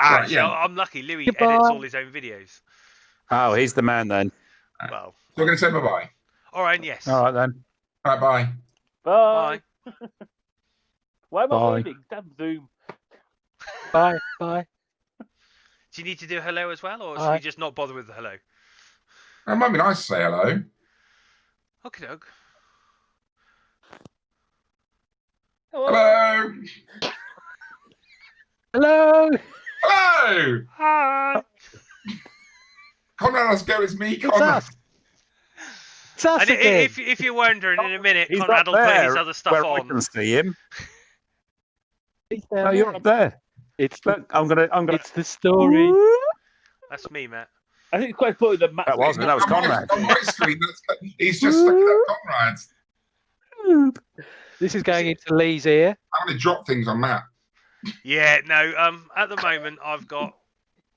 Right, So I'm lucky. Louis Goodbye. edits all his own videos. Oh, he's the man then. Well, So we're going to say bye-bye. all right, yes. All right then. All right, bye. Bye. Why am I Bye. waving? Damn Zoom. Bye. Bye. Do you need to do hello as well, or should Bye. we just not bother with the hello? It might be nice to say hello. Okay, doke. Hello. Hello. Hello. Hi. Conrad, let's go. It's me, It's Conrad. us. It's us And again. if you're wondering, in a minute, He's Conrad up will put there his other stuff where I on. can see him. He's down Oh, you're there. up there. It's Look, I'm gonna. it's the story. That's me, Matt. I think it's quite funny that Matt. That wasn't. That was On my- Conrad. On my screen, he's just stuck at Conrad. This is going into Lee's ear. I'm going to drop things on Matt. Yeah, no. At the moment, I've got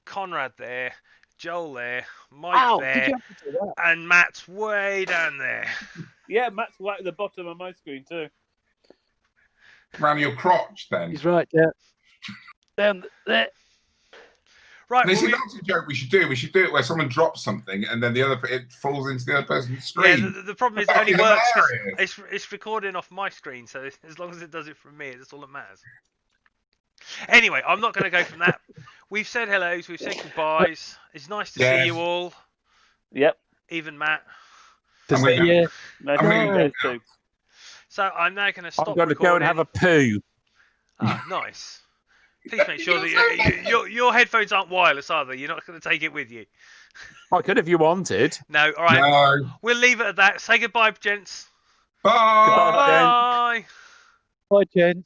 Conrad there, Joel there, Mike Ow! there, Did you have to do that? and Matt's way down there. Yeah, Matt's right at the bottom of my screen too. Around your crotch, then. He's right there. Down there. Right. This Well, is a joke we should do. We should do it where someone drops something and then it falls into the other person's screen. yeah. The problem is it only Fucking works hilarious. because it's recording off my screen. So as long as it does it from me, that's all that matters. Anyway, I'm not going to go from that. We've said hellos. We've said goodbyes. It's nice to see you all. Yep. Even Matt. I'm gonna go. Yeah. Nice I'm to gonna meet you go too. So I'm now going to stop I'm going to recording. go and have a poo. Ah, nice. Please make sure that your headphones aren't wireless, are they? You're not going to take it with you. I could if you wanted. No, all right. No. We'll leave it at that. Say goodbye, gents. Bye. Goodbye, Jen. Bye. Bye, Jen.